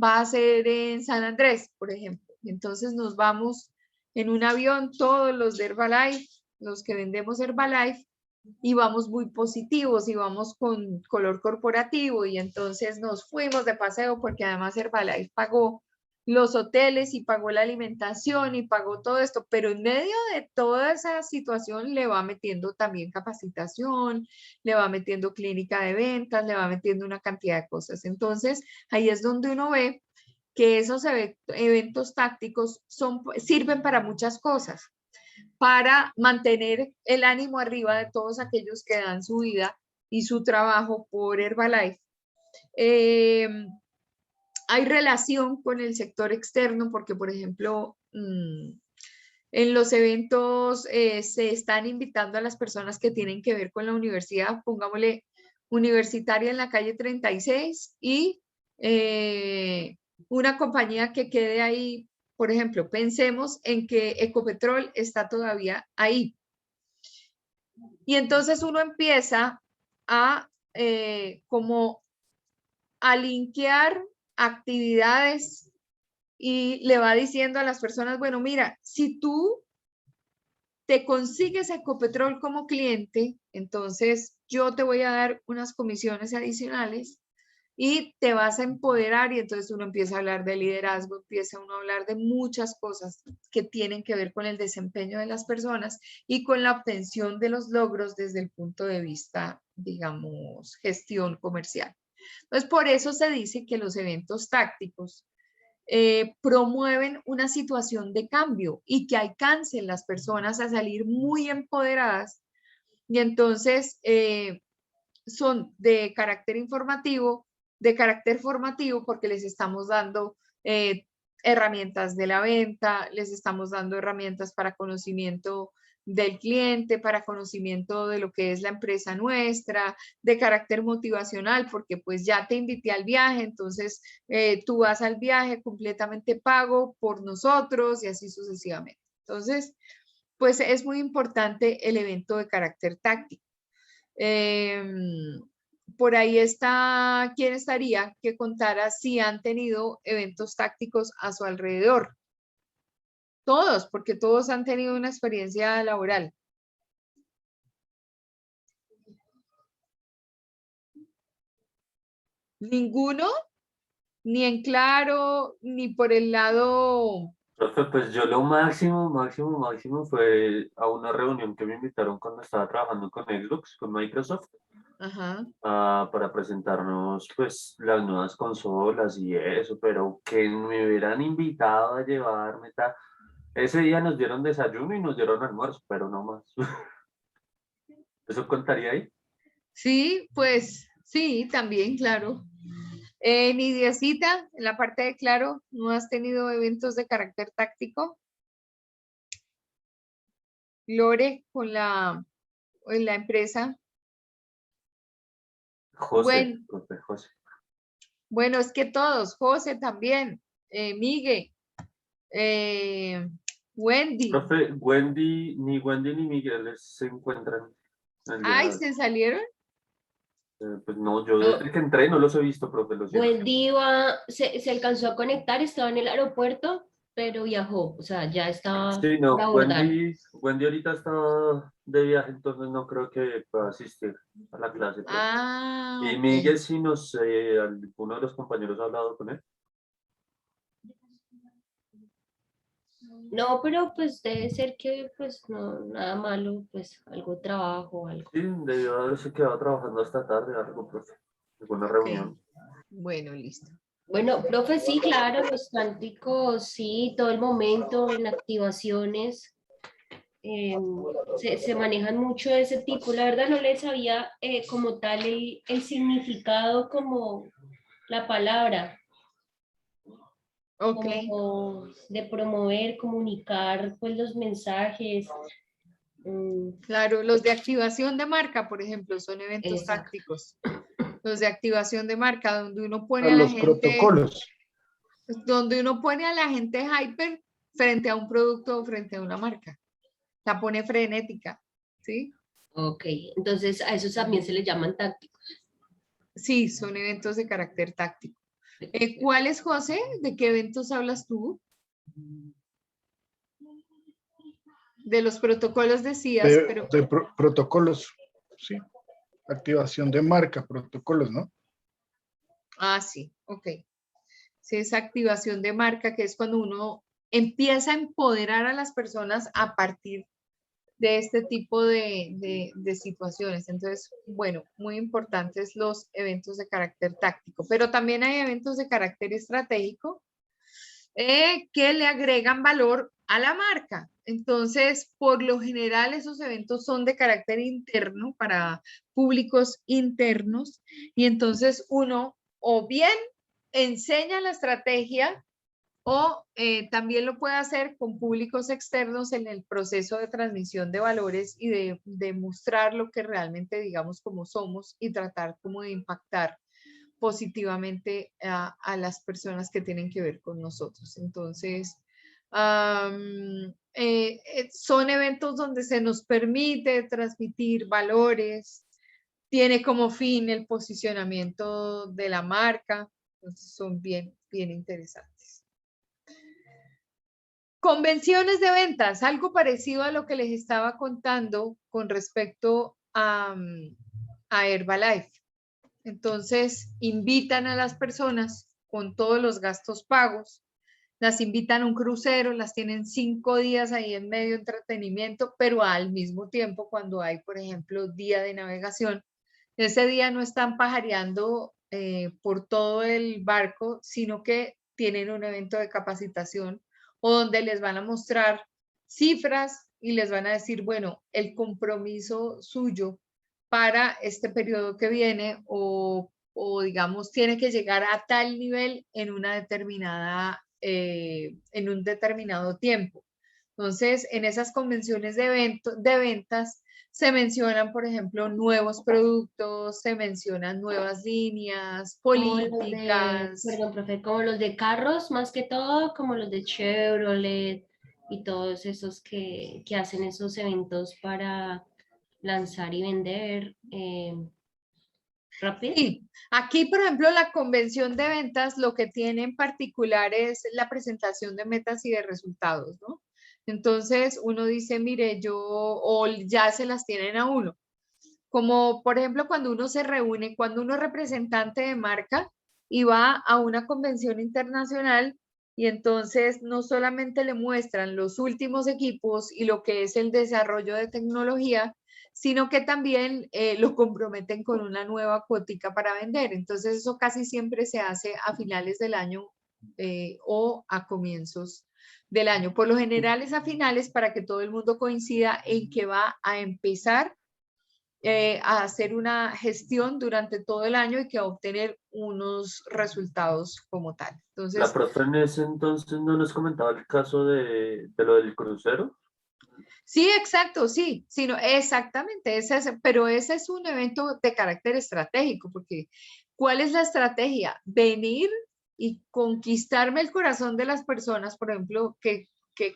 va a ser en San Andrés, por ejemplo. Entonces nos vamos en un avión, todos los de Herbalife, los que vendemos Herbalife, y vamos muy positivos y vamos con color corporativo y entonces nos fuimos de paseo porque además Herbalife pagó los hoteles y pagó la alimentación y pagó todo esto, pero en medio de toda esa situación le va metiendo también capacitación, le va metiendo clínica de ventas, le va metiendo una cantidad de cosas. Entonces ahí es donde uno ve que esos eventos tácticos sirven para muchas cosas, para mantener el ánimo arriba de todos aquellos que dan su vida y su trabajo por Herbalife. Hay relación con el sector externo porque, por ejemplo, en los eventos se están invitando a las personas que tienen que ver con la universidad, pongámosle universitaria en la calle 36 y una compañía que quede ahí, por ejemplo, pensemos en que Ecopetrol está todavía ahí. Y entonces uno empieza a como a linkear actividades y le va diciendo a las personas, bueno, mira, si tú te consigues Ecopetrol como cliente, entonces yo te voy a dar unas comisiones adicionales y te vas a empoderar y entonces uno empieza a hablar de liderazgo, empieza uno a hablar de muchas cosas que tienen que ver con el desempeño de las personas y con la obtención de los logros desde el punto de vista, digamos, gestión comercial. Entonces, por eso se dice que los eventos tácticos promueven una situación de cambio y que alcancen las personas a salir muy empoderadas y entonces son de carácter informativo, de carácter formativo porque les estamos dando herramientas de la venta, les estamos dando herramientas para conocimiento del cliente, para conocimiento de lo que es la empresa nuestra, de carácter motivacional, porque pues ya te invité al viaje, entonces tú vas al viaje completamente pago por nosotros y así sucesivamente. Entonces, pues es muy importante el evento de carácter táctico. Por ahí está, ¿quién estaría que contara si han tenido eventos tácticos a su alrededor? Todos, porque todos han tenido una experiencia laboral. ¿Ninguno? Ni en Claro, ni por el lado... Profe, pues yo lo máximo fue a una reunión que me invitaron cuando estaba trabajando con Xbox, con Microsoft, Ajá. para presentarnos pues las nuevas consolas y eso, pero que me hubieran invitado a llevarme tal. Ese día nos dieron desayuno y nos dieron almuerzo, pero no más. ¿Eso contaría ahí? Sí, pues sí, también, claro. Nidiacita, en la parte de Claro, ¿no has tenido eventos de carácter táctico? Lore, con en la empresa. José, Bueno, profe, José. bueno, es que todos, José también, Miguel, Wendy. Profe, ni Wendy ni Miguel se encuentran el día de Ay, hoy. ¿se salieron? Pues no, yo No, desde que entré no los he visto, profe, lo siento. Wendy se alcanzó a conectar, estaba en el aeropuerto, pero viajó, o sea, ya estaba Sí, por no, abordar. Wendy ahorita está de viaje, entonces no creo que pueda asistir a la clase, profe. Ah, Y ok. Miguel, sí, no sé, alguno de los compañeros ha hablado con él. No, pero pues debe ser que pues no, nada malo, pues algo trabajo, algo. Sí, debió haberse quedado trabajando hasta tarde, algo, profe. Alguna Ok. reunión. Bueno, listo. Bueno, profe, sí, claro, los cánticos, sí, todo el momento en activaciones. eh, se manejan mucho de ese tipo. La verdad no les sabía como tal el significado como la palabra, Ok. como de promover, comunicar pues los mensajes. Claro, los de activación de marca, por ejemplo, son eventos Exacto. tácticos. Los de activación de marca, donde uno pone A a la los gente, protocolos. donde uno pone a la gente hyper frente a un producto o frente a una marca. La pone frenética, ¿sí? Ok, entonces a esos también se les llaman tácticos. Sí, son eventos de carácter táctico. ¿Cuáles, José? ¿De qué eventos hablas tú? De los protocolos decías, pero... Protocolos, sí. Activación de marca, protocolos, ¿no? Ah, sí, ok. Sí, esa activación de marca, que es cuando uno empieza a empoderar a las personas a partir de este tipo de situaciones. Entonces, bueno, muy importantes los eventos de carácter táctico, pero también hay eventos de carácter estratégico que le agregan valor a la marca. Entonces, por lo general, esos eventos son de carácter interno para públicos internos y entonces uno o bien enseña la estrategia o también lo puede hacer con públicos externos en el proceso de transmisión de valores y de mostrar lo que realmente digamos como somos y tratar como de impactar positivamente a las personas que tienen que ver con nosotros. Entonces, son eventos donde se nos permite transmitir valores, tiene como fin el posicionamiento de la marca, entonces son bien interesantes. Convenciones de ventas, algo parecido a lo que les estaba contando con respecto a Herbalife. Entonces, invitan a las personas con todos los gastos pagos, las invitan a un crucero, las tienen 5 días ahí en medio de entretenimiento, pero al mismo tiempo cuando hay, por ejemplo, día de navegación, ese día no están pajareando por todo el barco, sino que tienen un evento de capacitación o donde les van a mostrar cifras y les van a decir, bueno, el compromiso suyo para este periodo que viene o digamos tiene que llegar a tal nivel en una determinada, en un determinado tiempo. Entonces, en esas convenciones de ventas se mencionan, por ejemplo, nuevos productos, se mencionan nuevas líneas, políticas. Perdón, profe, como los de carros, más que todo, como los de Chevrolet y todos esos que hacen esos eventos para lanzar y vender rápido. Sí, aquí, por ejemplo, la convención de ventas lo que tiene en particular es la presentación de metas y de resultados, ¿no? Entonces, uno dice, mire, o ya se las tienen a uno. Como, por ejemplo, cuando uno se reúne, cuando uno es representante de marca y va a una convención internacional y entonces no solamente le muestran los últimos equipos y lo que es el desarrollo de tecnología, sino que también lo comprometen con una nueva cuotica para vender. Entonces eso casi siempre se hace a finales del año o a comienzos del año. Por lo general es a finales para que todo el mundo coincida en que va a empezar a hacer una gestión durante todo el año y que va a obtener unos resultados como tal. Entonces, La profe en ese entonces no nos comentaba el caso de lo del crucero. sí, exacto, sí, sino exactamente, pero ese es un evento de carácter estratégico, porque ¿cuál es la estrategia? Venir y conquistarme el corazón de las personas, por ejemplo, que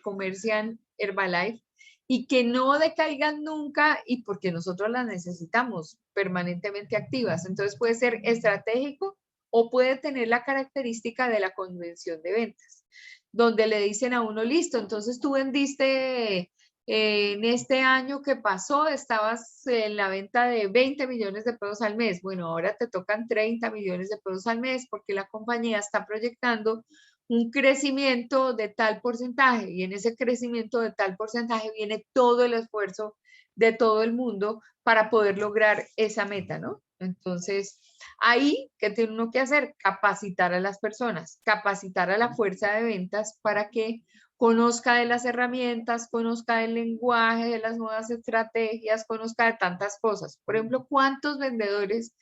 comercian Herbalife y que no decaigan nunca y porque nosotros las necesitamos permanentemente activas. Entonces puede ser estratégico o puede tener la característica de la convención de ventas, donde le dicen a uno, listo, entonces tú vendiste en este año que pasó, estabas en la venta de 20 millones de pesos al mes. Bueno, ahora te tocan 30 millones de pesos al mes porque la compañía está proyectando un crecimiento de tal porcentaje y en ese crecimiento de tal porcentaje viene todo el esfuerzo de todo el mundo para poder lograr esa meta, ¿no? Entonces, ahí, ¿qué tiene uno que hacer? Capacitar a las personas, capacitar a la fuerza de ventas para que conozca de las herramientas, conozca del lenguaje, de las nuevas estrategias, conozca de tantas cosas. Por ejemplo, ¿cuántos vendedores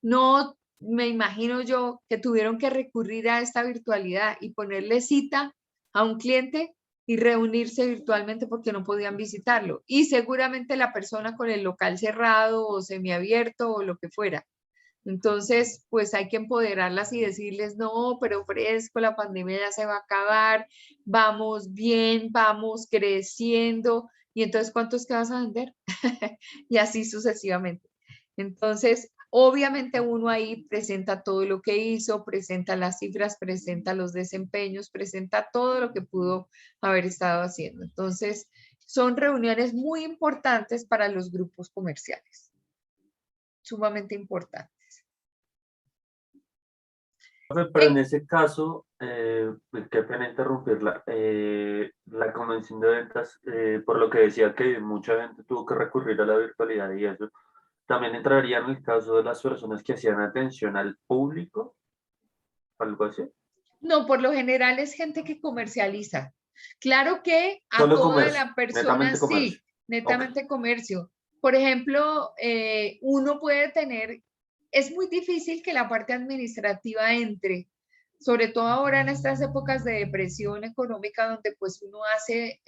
no me imagino yo que tuvieron que recurrir a esta virtualidad y ponerle cita a un cliente y reunirse virtualmente porque no podían visitarlo? Y seguramente la persona con el local cerrado o semiabierto o lo que fuera. Entonces, pues hay que empoderarlas y decirles, no, pero fresco, la pandemia ya se va a acabar, vamos bien, vamos creciendo. Y entonces, ¿cuánto es que vas a vender? Y así sucesivamente. Entonces, obviamente uno ahí presenta todo lo que hizo, presenta las cifras, presenta los desempeños, presenta todo lo que pudo haber estado haciendo. Entonces, son reuniones muy importantes para los grupos comerciales, sumamente importantes. Pero en ese caso, qué pena interrumpirla, la convención de ventas, por lo que decía que mucha gente tuvo que recurrir a la virtualidad y eso, también entraría en el caso de las personas que hacían atención al público, algo así. No, por lo general es gente que comercializa. Claro que a Solo toda comercio, la persona netamente sí, comercio. netamente comercio. Por ejemplo, uno puede tener, es muy difícil que la parte administrativa entre, sobre todo ahora en estas épocas de depresión económica donde pues uno hace,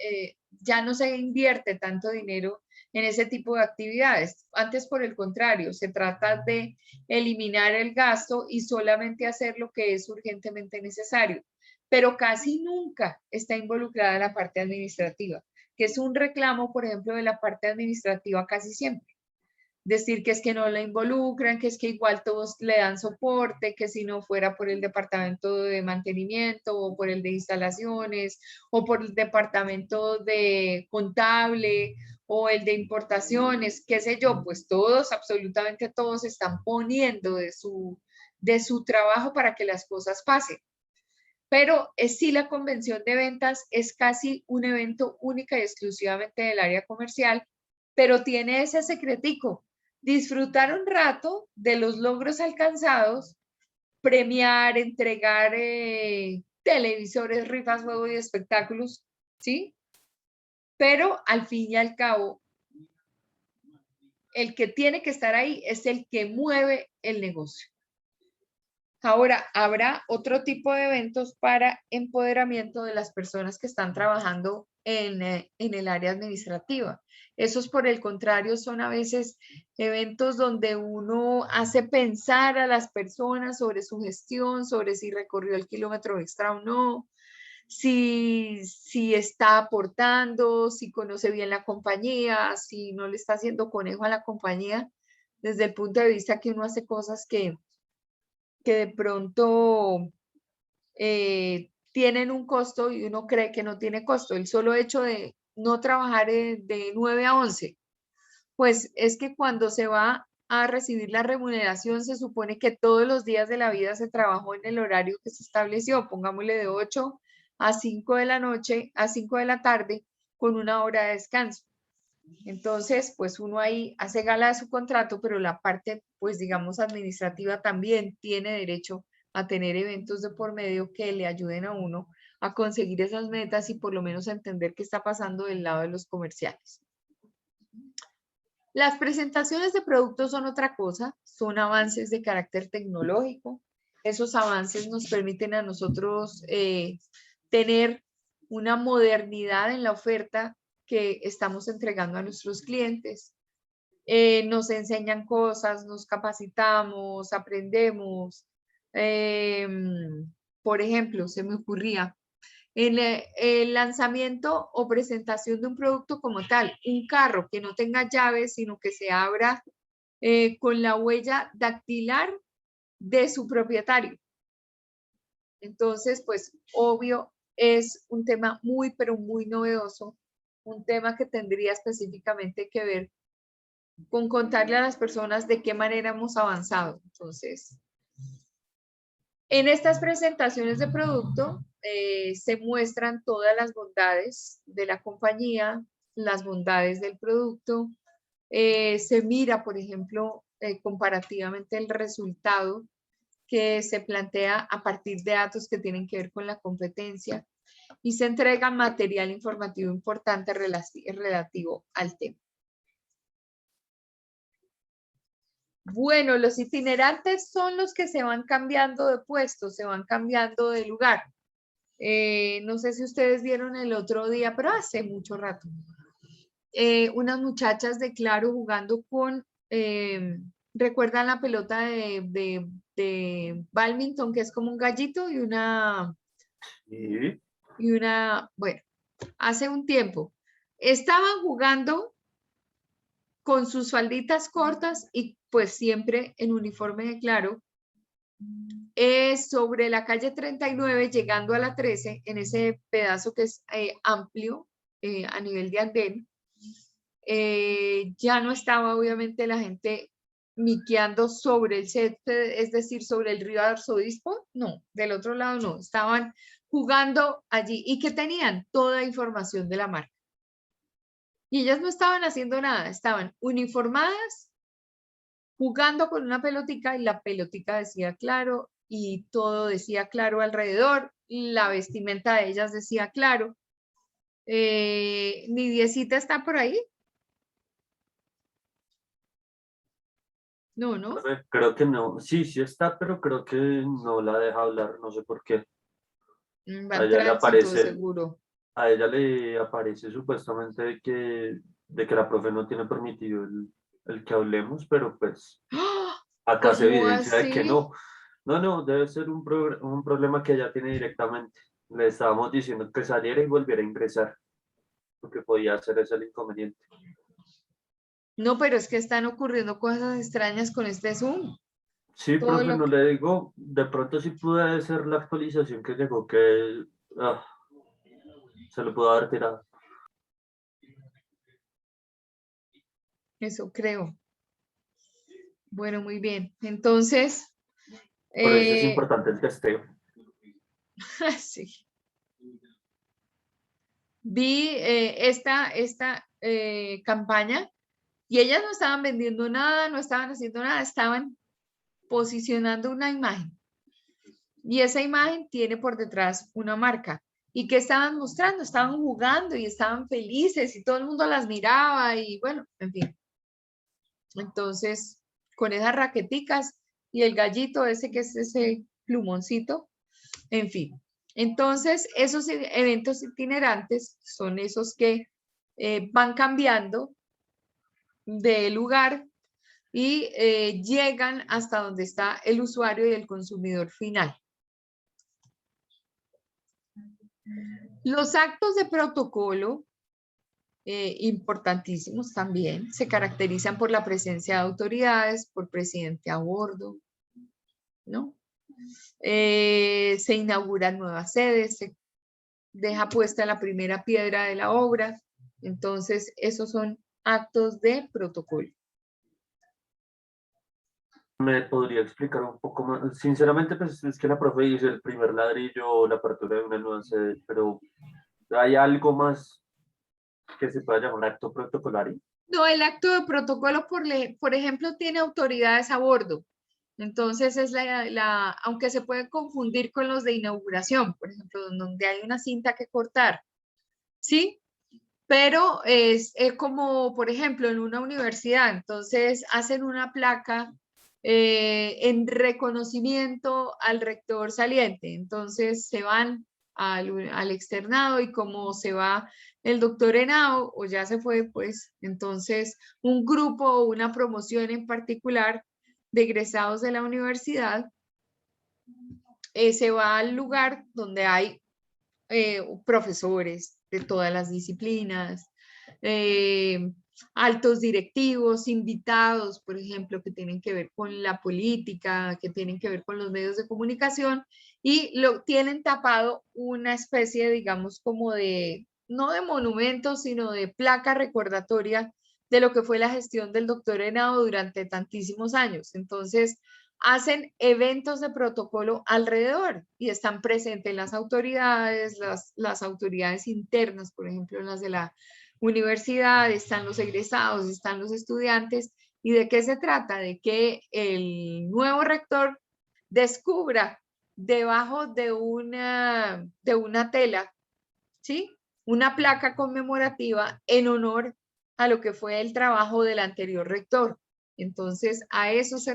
ya no se invierte tanto dinero en ese tipo de actividades. Antes, por el contrario, se trata de eliminar el gasto y solamente hacer lo que es urgentemente necesario, pero casi nunca está involucrada la parte administrativa, que es un reclamo, por ejemplo, de la parte administrativa casi siempre. Decir que es que no la involucran, que es que igual todos le dan soporte, que si no fuera por el departamento de mantenimiento o por el de instalaciones o por el departamento de contable o el de importaciones, qué sé yo, pues todos, absolutamente todos están poniendo de su trabajo para que las cosas pasen. Pero sí, la convención de ventas es casi un evento única y exclusivamente del área comercial, pero tiene ese secretico: disfrutar un rato de los logros alcanzados, premiar, entregar televisores, rifas, juegos y espectáculos, ¿sí? Pero al fin y al cabo, el que tiene que estar ahí es el que mueve el negocio. Ahora, habrá otro tipo de eventos para empoderamiento de las personas que están trabajando en el área administrativa. Esos, por el contrario, son a veces eventos donde uno hace pensar a las personas sobre su gestión, sobre si recorrió el kilómetro extra o no, si está aportando, si conoce bien la compañía, si no le está haciendo conejo a la compañía, desde el punto de vista que uno hace cosas que de pronto tienen un costo y uno cree que no tiene costo. El solo hecho de no trabajar de 9 a 11, pues es que cuando se va a recibir la remuneración se supone que todos los días de la vida se trabajó en el horario que se estableció, pongámosle de 8 a 5 de la noche, a 5 de la tarde, con una hora de descanso. Entonces, pues uno ahí hace gala de su contrato, pero la parte, pues digamos, administrativa también tiene derecho a tener eventos de por medio que le ayuden a uno a conseguir esas metas y por lo menos a entender qué está pasando del lado de los comerciales. Las presentaciones de productos son otra cosa, son avances de carácter tecnológico. Esos avances nos permiten a nosotros tener una modernidad en la oferta que estamos entregando a nuestros clientes. Nos enseñan cosas, nos capacitamos, aprendemos. Por ejemplo, se me ocurría en el lanzamiento o presentación de un producto como tal, un carro que no tenga llaves, sino que se abra con la huella dactilar de su propietario. Entonces, pues, obvio, es un tema muy, pero muy novedoso, un tema que tendría específicamente que ver con contarle a las personas de qué manera hemos avanzado. Entonces, en estas presentaciones de producto se muestran todas las bondades de la compañía, las bondades del producto. Se mira, por ejemplo, comparativamente el resultado que se plantea a partir de datos que tienen que ver con la competencia y se entrega material informativo importante relativo al tema. Bueno, los itinerantes son los que se van cambiando de puesto, se van cambiando de lugar. No sé si ustedes vieron el otro día, pero hace mucho rato, unas muchachas de Claro jugando con, ¿recuerdan la pelota de badminton, que es como un gallito y una, Sí. bueno, hace un tiempo, estaban jugando con sus falditas cortas y pues siempre en uniforme de Claro, sobre la calle 39, llegando a la 13, en ese pedazo que es amplio a nivel de andén, ya no estaba obviamente la gente miqueando sobre el césped, es decir, sobre el río Arzobispo, no, del otro lado no, estaban jugando allí y que tenían toda información de la marca. Y ellas no estaban haciendo nada, estaban uniformadas, jugando con una pelotica y la pelotica decía Claro y todo decía Claro alrededor, y la vestimenta de ellas decía Claro. ¿Nidiecita está por ahí? No, ¿no? Creo que no. Sí, sí está, pero creo que no la deja hablar, no sé por qué. Va A a ella le tránsito aparece, seguro. a ella le aparece supuestamente de que la profe no tiene permitido el que hablemos, pero pues ¡Ah! acá se ¿Cómo evidencia de que así? no. No, no, debe ser un problema que ella tiene directamente. Le estábamos diciendo que saliera y volviera a ingresar. Lo que podía hacer es el inconveniente. No, pero es que están ocurriendo cosas extrañas con este Zoom. Sí, Todo profe, lo no que... le digo, de pronto sí puede ser la actualización que llegó que ah, se lo pudo haber tirado. Eso creo. Bueno, muy bien. Entonces, Por eso es eh, importante el testeo. sí. Vi esta campaña y ellas no estaban vendiendo nada, no estaban haciendo nada, estaban posicionando una imagen. Y esa imagen tiene por detrás una marca. ¿Y qué estaban mostrando? Estaban jugando y estaban felices y todo el mundo las miraba y bueno, en fin. Entonces, con esas raqueticas y el gallito ese que es ese plumoncito, en fin. Entonces, esos eventos itinerantes son esos que van cambiando de lugar y llegan hasta donde está el usuario y el consumidor final. Los actos de protocolo, importantísimos también, se caracterizan por la presencia de autoridades, por presidente a bordo, ¿no? Se inauguran nuevas sedes, se deja puesta la primera piedra de la obra. Entonces, esos son actos de protocolo. ¿Me podría explicar un poco más? Sinceramente, pues es que la profe hizo el primer ladrillo o la apertura de una nueva sede, pero ¿hay algo más que se pueda llamar acto protocolario? No, el acto de protocolo, por ejemplo, tiene autoridades a bordo. Entonces, es aunque se puede confundir con los de inauguración, por ejemplo, donde hay una cinta que cortar, ¿sí? Pero es como, por ejemplo, en una universidad, entonces hacen una placa en reconocimiento al rector saliente, entonces se van al externado y como se va el doctor Henao o ya se fue, pues entonces un grupo o una promoción en particular de egresados de la universidad se va al lugar donde hay profesores de todas las disciplinas, altos directivos, invitados, por ejemplo, que tienen que ver con la política, que tienen que ver con los medios de comunicación, y lo tienen tapado una especie, digamos, como de, no de monumento, sino de placa recordatoria de lo que fue la gestión del doctor Henao durante tantísimos años. Entonces, hacen eventos de protocolo alrededor y están presentes las autoridades, las autoridades internas, por ejemplo, las de la universidad, están los egresados, están los estudiantes. ¿Y de qué se trata? De que el nuevo rector descubra debajo de una tela, ¿sí? Una placa conmemorativa en honor a lo que fue el trabajo del anterior rector. Entonces, a eso se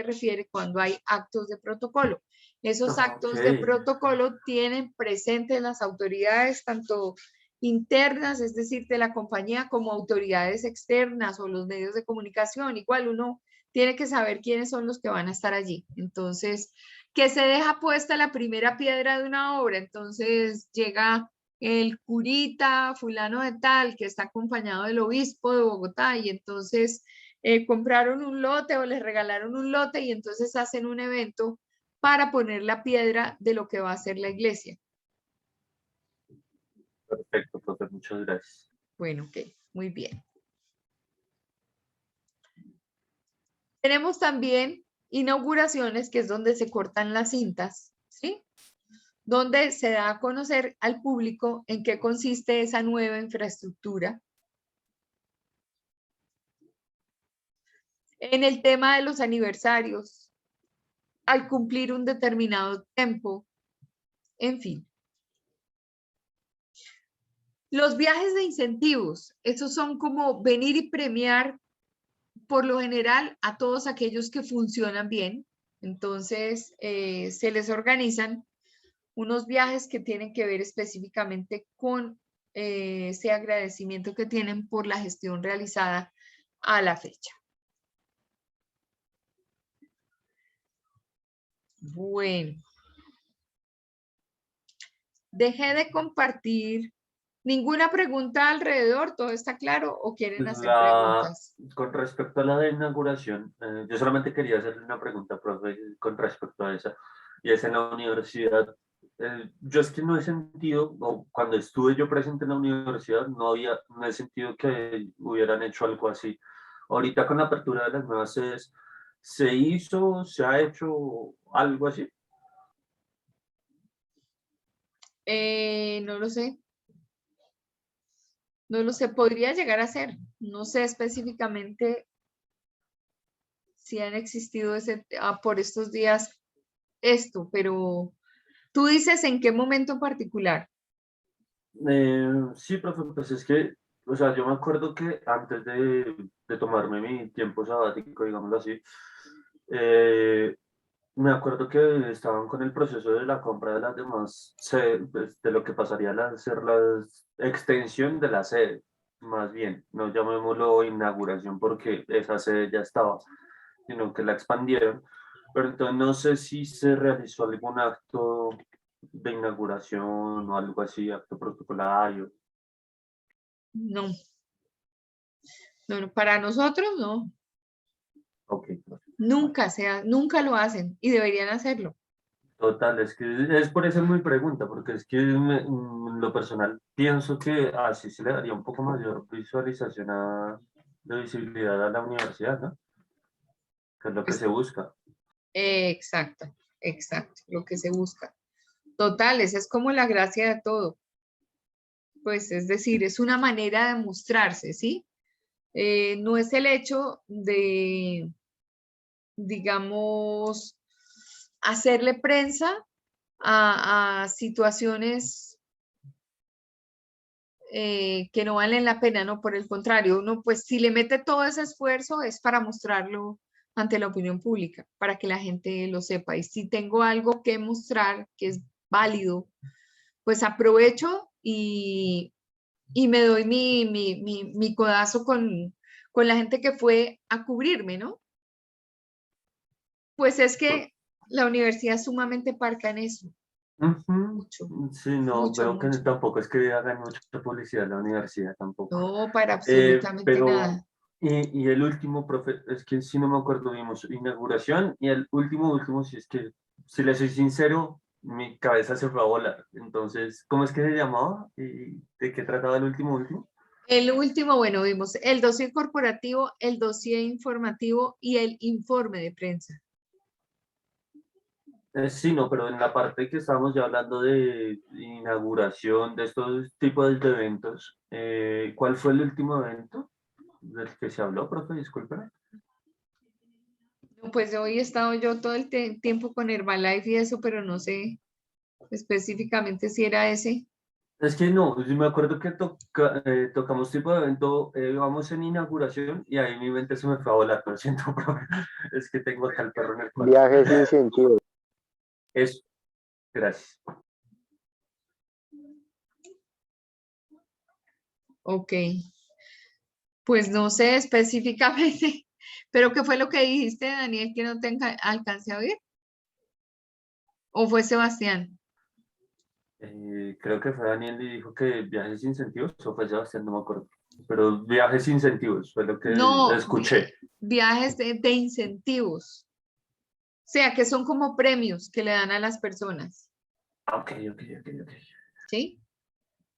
refiere cuando hay actos de protocolo. Esos Ok, actos de protocolo tienen presentes las autoridades, tanto internas, es decir, de la compañía, como autoridades externas o los medios de comunicación. Igual uno tiene que saber quiénes son los que van a estar allí. Entonces, que se deja puesta la primera piedra de una obra, entonces llega el curita fulano de tal que está acompañado del obispo de Bogotá y entonces compraron un lote o les regalaron un lote y entonces hacen un evento para poner la piedra de lo que va a ser la iglesia. perfecto, profe, muchas gracias. Bueno, ok, muy bien. Tenemos también inauguraciones, que es donde se cortan las cintas, ¿sí? Donde se da a conocer al público en qué consiste esa nueva infraestructura. En el tema de los aniversarios, al cumplir un determinado tiempo, en fin. Los viajes de incentivos, esos son como venir y premiar por lo general a todos aquellos que funcionan bien. Entonces, se les organizan unos viajes que tienen que ver específicamente con ese agradecimiento que tienen por la gestión realizada a la fecha. Bueno. Dejé de compartir. ¿Ninguna pregunta alrededor? ¿Todo está claro o quieren hacer preguntas? Con respecto a la de inauguración, yo solamente quería hacerle una pregunta, profe, con respecto a esa. Y es en la universidad. Yo es que no he sentido, o cuando estuve yo presente en la universidad, no he sentido que hubieran hecho algo así. Ahorita con la apertura de las nuevas sedes, se ha hecho algo así? No lo sé. No lo sé, podría llegar a ser. No sé específicamente si han existido por estos días esto, pero tú dices en qué momento en particular. Sí, profe, pues es que, o sea, yo me acuerdo que antes de tomarme mi tiempo sabático, digámoslo así, me acuerdo que estaban con el proceso de la compra de las demás, pues, de lo que pasaría a ser la extensión de la sede, más bien, no llamémoslo inauguración porque esa sede ya estaba, sino que la expandieron, pero entonces no sé si se realizó algún acto de inauguración o algo así, acto protocolario. No. No, para nosotros no. Ok. Nunca lo hacen y deberían hacerlo. Total, es que es por eso mi pregunta, porque es que en lo personal pienso que así se le daría un poco mayor visualización de visibilidad a la universidad, ¿no? Que es lo que Pues, se busca. exacto, lo que se busca. Total, esa es como la gracia de todo. Pues es decir, es una manera de mostrarse, ¿sí? No es el hecho de, digamos, hacerle prensa a situaciones que no valen la pena, no, por el contrario, uno pues si le mete todo ese esfuerzo es para mostrarlo ante la opinión pública, para que la gente lo sepa. Y si tengo algo que mostrar que es válido, pues aprovecho y me doy mi codazo con la gente que fue a cubrirme, ¿no? Pues es que la universidad es sumamente parca en eso. Mucho, Sí, no, mucho, veo que mucho. tampoco es que hagan mucha publicidad en la universidad tampoco. No, para absolutamente Pero, nada. y el último, profe, es que si no me acuerdo, vimos inauguración y el último, si es que, si le soy sincero, mi cabeza se fue a volar. Entonces, ¿cómo es que se llamaba? ¿Y de qué trataba el último? El último, bueno, vimos el dossier corporativo, el dossier informativo y el informe de prensa. Sí, no, pero en la parte que estábamos ya hablando de inauguración de estos tipos de eventos, ¿cuál fue el último evento del que se habló, profe? Discúlpeme. No, pues hoy he estado yo todo el tiempo con Herbalife y eso, pero no sé específicamente si era ese. Es que no, yo me acuerdo que tocamos tipo de evento, vamos en inauguración y ahí mi mente se me fue a volar, lo siento, profe. Es que tengo acá el perro en el cuarto. Viajes sin sentido. Eso, gracias. Ok, pues no sé específicamente, pero ¿qué fue lo que dijiste, Daniel, que no te alcancé a oír? ¿O fue Sebastián? Creo que fue Daniel y dijo que viajes sin incentivos, o fue Sebastián, no me acuerdo. Pero viajes sin incentivos fue lo que No, escuché. viajes de incentivos. O sea, que son como premios que le dan a las personas. Ok. ¿Sí?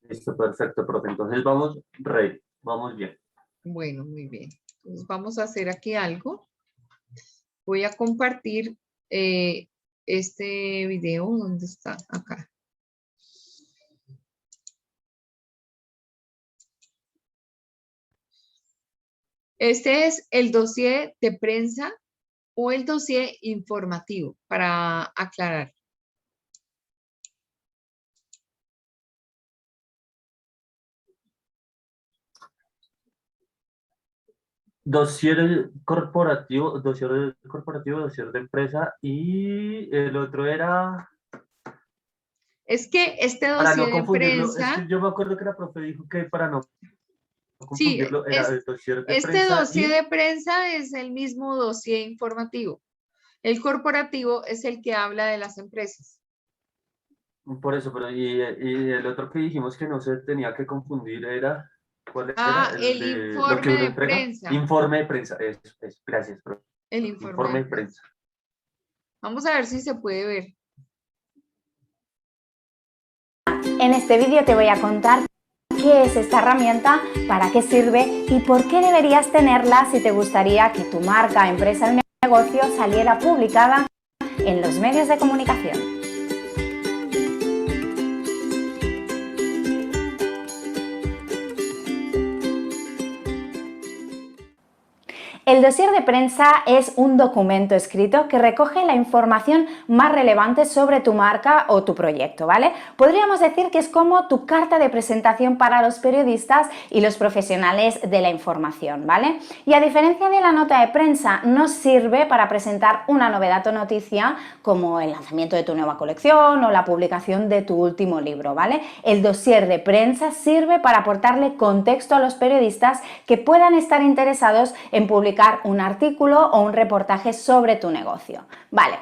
Listo, perfecto, profe. Entonces vamos bien. Bueno, muy bien. Entonces vamos a hacer aquí algo. Voy a compartir este video. ¿Dónde está? Acá. Este es el dossier de prensa o el dossier informativo, para aclarar. dossier corporativo, dossier de empresa y el otro era, Es que este para no dossier de confundirlo, es prensa, que yo me acuerdo que la profe dijo que para no sí, confundirlo era el dossier de este prensa dossier y de prensa es el mismo dossier informativo. El corporativo es el que habla de las empresas. por eso, pero y el otro que dijimos que no se tenía que confundir era, ¿cuál era? Ah, El el de lo que informe uno de entrega. prensa. Informe de prensa, eso, gracias, profe. El informe Informe de de prensa. prensa. Vamos a ver si se puede ver. En este vídeo te voy a contar qué es esta herramienta, para qué sirve y por qué deberías tenerla si te gustaría que tu marca, empresa o negocio saliera publicada en los medios de comunicación. El dossier de prensa es un documento escrito que recoge la información más relevante sobre tu marca o tu proyecto, ¿vale? Podríamos decir que es como tu carta de presentación para los periodistas y los profesionales de la información, ¿vale? Y a diferencia de la nota de prensa, no sirve para presentar una novedad o noticia como el lanzamiento de tu nueva colección o la publicación de tu último libro, ¿vale? El dossier de prensa sirve para aportarle contexto a los periodistas que puedan estar interesados en publicar un artículo o un reportaje sobre tu negocio. Vale.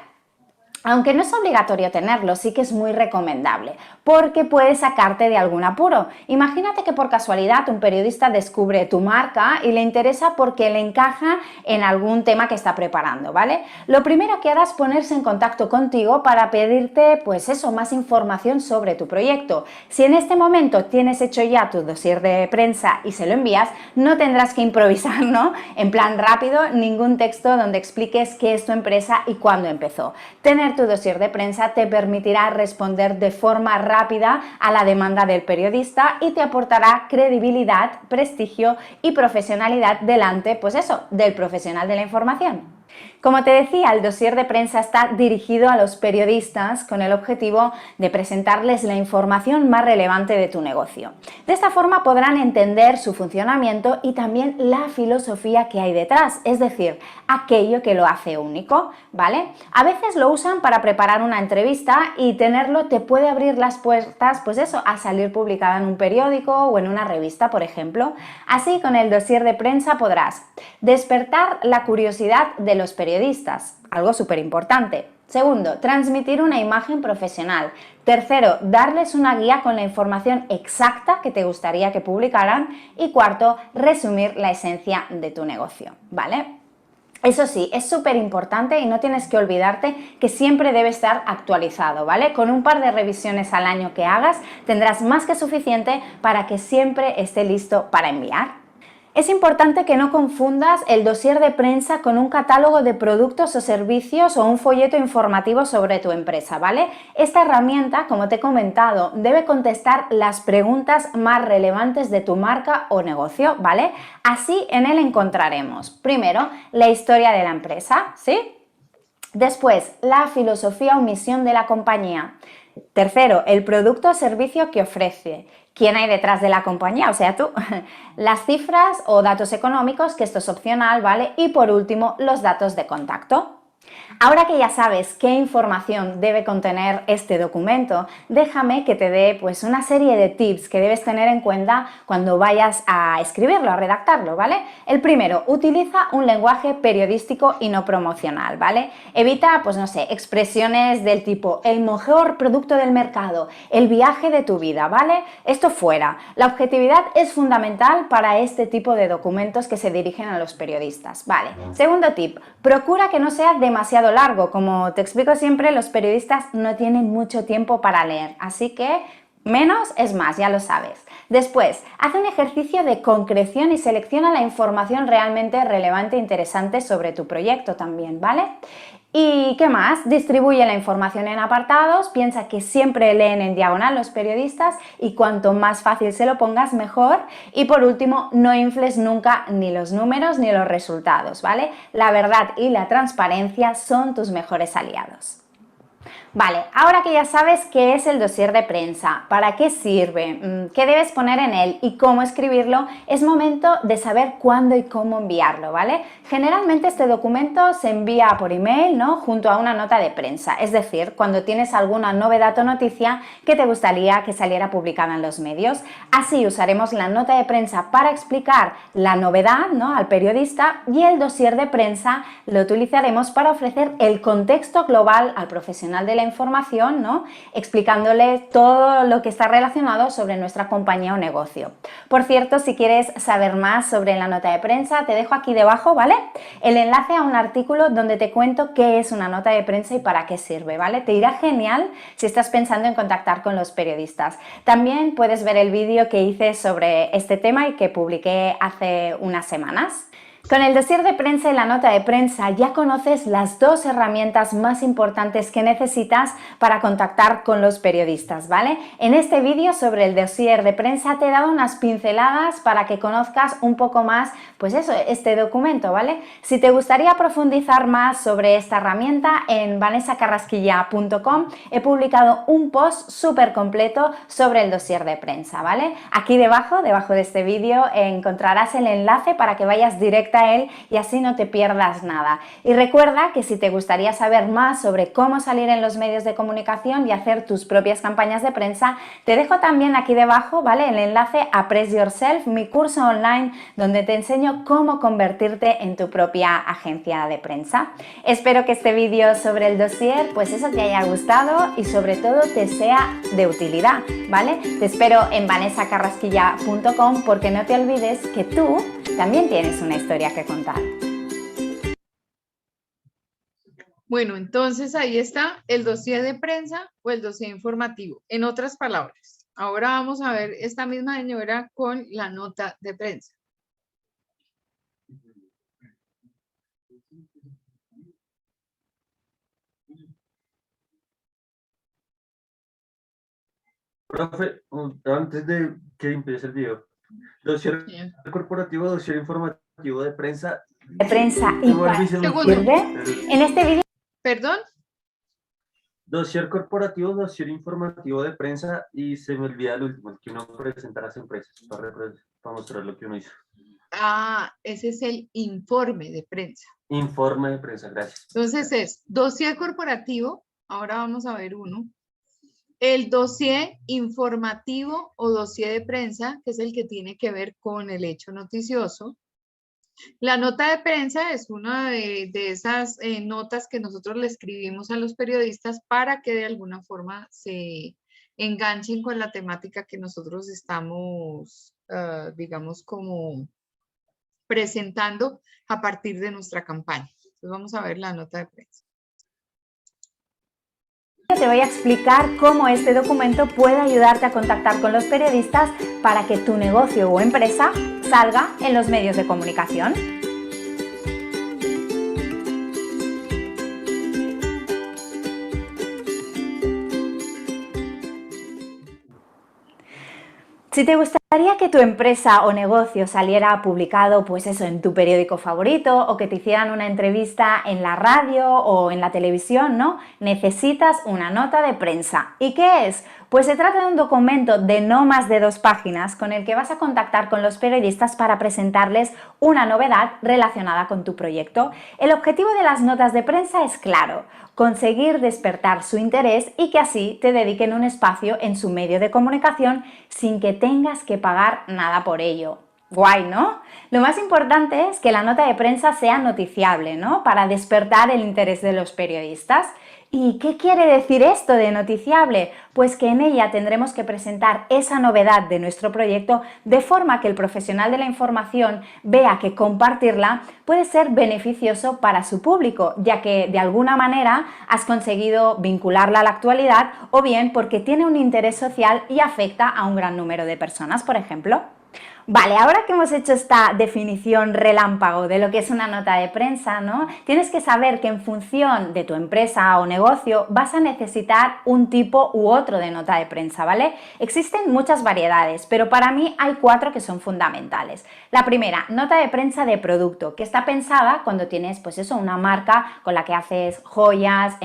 Aunque no es obligatorio tenerlo, sí que es muy recomendable, porque puede sacarte de algún apuro. Imagínate que por casualidad un periodista descubre tu marca y le interesa porque le encaja en algún tema que está preparando, ¿vale? Lo primero que hará es ponerse en contacto contigo para pedirte, pues eso, más información sobre tu proyecto. Si en este momento tienes hecho ya tu dossier de prensa y se lo envías, no tendrás que improvisar, ¿no? En plan rápido, ningún texto donde expliques qué es tu empresa y cuándo empezó. Tener tu dossier de prensa te permitirá responder de forma rápida a la demanda del periodista y te aportará credibilidad, prestigio y profesionalidad delante, pues eso, del profesional de la información. Como te decía, el dossier de prensa está dirigido a los periodistas con el objetivo de presentarles la información más relevante de tu negocio. De esta forma podrán entender su funcionamiento y también la filosofía que hay detrás, es decir, aquello que lo hace único, ¿vale? A veces lo usan para preparar una entrevista y tenerlo te puede abrir las puertas, pues eso, a salir publicada en un periódico o en una revista, por ejemplo. Así, con el dossier de prensa podrás despertar la curiosidad de los periodistas, algo súper importante. Segundo, transmitir una imagen profesional. Tercero, darles una guía con la información exacta que te gustaría que publicaran. Y cuarto, resumir la esencia de tu negocio, ¿vale? Eso sí, es súper importante y no tienes que olvidarte que siempre debe estar actualizado, ¿vale? Con un par de revisiones al año que hagas, tendrás más que suficiente para que siempre esté listo para enviar. Es importante que no confundas el dossier de prensa con un catálogo de productos o servicios o un folleto informativo sobre tu empresa, ¿vale? Esta herramienta, como te he comentado, debe contestar las preguntas más relevantes de tu marca o negocio, ¿vale? Así en él encontraremos, primero, la historia de la empresa, ¿sí? Después, la filosofía o misión de la compañía. Tercero, el producto o servicio que ofrece. ¿Quién hay detrás de la compañía? O sea, tú. Las cifras o datos económicos, que esto es opcional, ¿vale? Y por último, los datos de contacto. Ahora que ya sabes qué información debe contener este documento, déjame que te dé pues una serie de tips que debes tener en cuenta cuando vayas a escribirlo, a redactarlo, ¿vale? El primero, utiliza un lenguaje periodístico y no promocional, ¿vale? Evita, pues no sé, expresiones del tipo el mejor producto del mercado, el viaje de tu vida, ¿vale? Esto fuera. La objetividad es fundamental para este tipo de documentos que se dirigen a los periodistas, ¿vale? Segundo tip, procura que no sea demasiado largo. Como te explico siempre, los periodistas no tienen mucho tiempo para leer, así que menos es más, ya lo sabes. Después, haz un ejercicio de concreción y selecciona la información realmente relevante e interesante sobre tu proyecto también, ¿vale? ¿Y qué más? Distribuye la información en apartados, piensa que siempre leen en diagonal los periodistas y cuanto más fácil se lo pongas mejor. Y por último, no infles nunca ni los números ni los resultados, ¿vale? La verdad y la transparencia son tus mejores aliados. Vale, ahora que ya sabes qué es el dossier de prensa, para qué sirve, qué debes poner en él y cómo escribirlo, es momento de saber cuándo y cómo enviarlo, ¿vale? Generalmente este documento se envía por email, ¿no? Junto a una nota de prensa, es decir, cuando tienes alguna novedad o noticia que te gustaría que saliera publicada en los medios. Así usaremos la nota de prensa para explicar la novedad, ¿no? Al periodista, y el dossier de prensa lo utilizaremos para ofrecer el contexto global al profesional de la información, ¿no? Explicándole todo lo que está relacionado sobre nuestra compañía o negocio. Por cierto, si quieres saber más sobre la nota de prensa, te dejo aquí debajo, ¿vale? El enlace a un artículo donde te cuento qué es una nota de prensa y para qué sirve, ¿vale? Te irá genial si estás pensando en contactar con los periodistas. También puedes ver el vídeo que hice sobre este tema y que publiqué hace unas semanas. Con el dossier de prensa y la nota de prensa ya conoces las dos herramientas más importantes que necesitas para contactar con los periodistas, ¿vale? En este vídeo sobre el dossier de prensa te he dado unas pinceladas para que conozcas un poco más, pues eso, este documento, ¿vale? Si te gustaría profundizar más sobre esta herramienta, en vanessacarrasquilla.com he publicado un post súper completo sobre el dossier de prensa, ¿vale? Aquí debajo de este vídeo encontrarás el enlace para que vayas directo a él y así no te pierdas nada. Y recuerda que si te gustaría saber más sobre cómo salir en los medios de comunicación y hacer tus propias campañas de prensa, te dejo también aquí debajo, ¿vale? El enlace a Press Yourself, mi curso online donde te enseño cómo convertirte en tu propia agencia de prensa. Espero que este vídeo sobre el dossier, pues eso te haya gustado y sobre todo te sea de utilidad, ¿vale? Te espero en vanessacarrasquilla.com porque no te olvides que tú también tienes una historia que contar. Bueno, entonces ahí está el dossier de prensa o el dossier informativo. En otras palabras, ahora vamos a ver esta misma señora con la nota de prensa. Profe, antes de que empiece el video, dossier corporativo, dossier informativo de prensa. De prensa y para qué sirve. En este vídeo. ¿Perdón? Dossier corporativo, dossier informativo de prensa y se me olvida el último, el que uno presenta a las empresas para mostrar lo que uno hizo. Ah, ese es el informe de prensa. Informe de prensa, gracias. Entonces es dossier corporativo, ahora vamos a ver uno. El dossier informativo o dossier de prensa, que es el que tiene que ver con el hecho noticioso. La nota de prensa es una de esas notas que nosotros le escribimos a los periodistas para que de alguna forma se enganchen con la temática que nosotros estamos, digamos, como presentando a partir de nuestra campaña. Entonces vamos a ver la nota de prensa. Te voy a explicar cómo este documento puede ayudarte a contactar con los periodistas para que tu negocio o empresa salga en los medios de comunicación. Si te gustaría que tu empresa o negocio saliera publicado, pues eso, en tu periódico favorito o que te hicieran una entrevista en la radio o en la televisión, ¿no? Necesitas una nota de prensa. ¿Y qué es? Pues se trata de un documento de no más de 2 páginas con el que vas a contactar con los periodistas para presentarles una novedad relacionada con tu proyecto. El objetivo de las notas de prensa es claro: conseguir despertar su interés y que así te dediquen un espacio en su medio de comunicación sin que tengas que pagar nada por ello. Guay, ¿no? Lo más importante es que la nota de prensa sea noticiable, ¿no? Para despertar el interés de los periodistas. ¿Y qué quiere decir esto de noticiable? Pues que en ella tendremos que presentar esa novedad de nuestro proyecto de forma que el profesional de la información vea que compartirla puede ser beneficioso para su público, ya que de alguna manera has conseguido vincularla a la actualidad o bien porque tiene un interés social y afecta a un gran número de personas, por ejemplo. Vale, ahora que hemos hecho esta definición relámpago de lo que es una nota de prensa, ¿no? Tienes que saber que en función de tu empresa o negocio vas a necesitar un tipo u otro de nota de prensa, ¿vale? Existen muchas variedades, pero para mí hay 4 que son fundamentales. La primera, nota de prensa de producto, que está pensada cuando tienes, pues eso, una marca con la que haces joyas,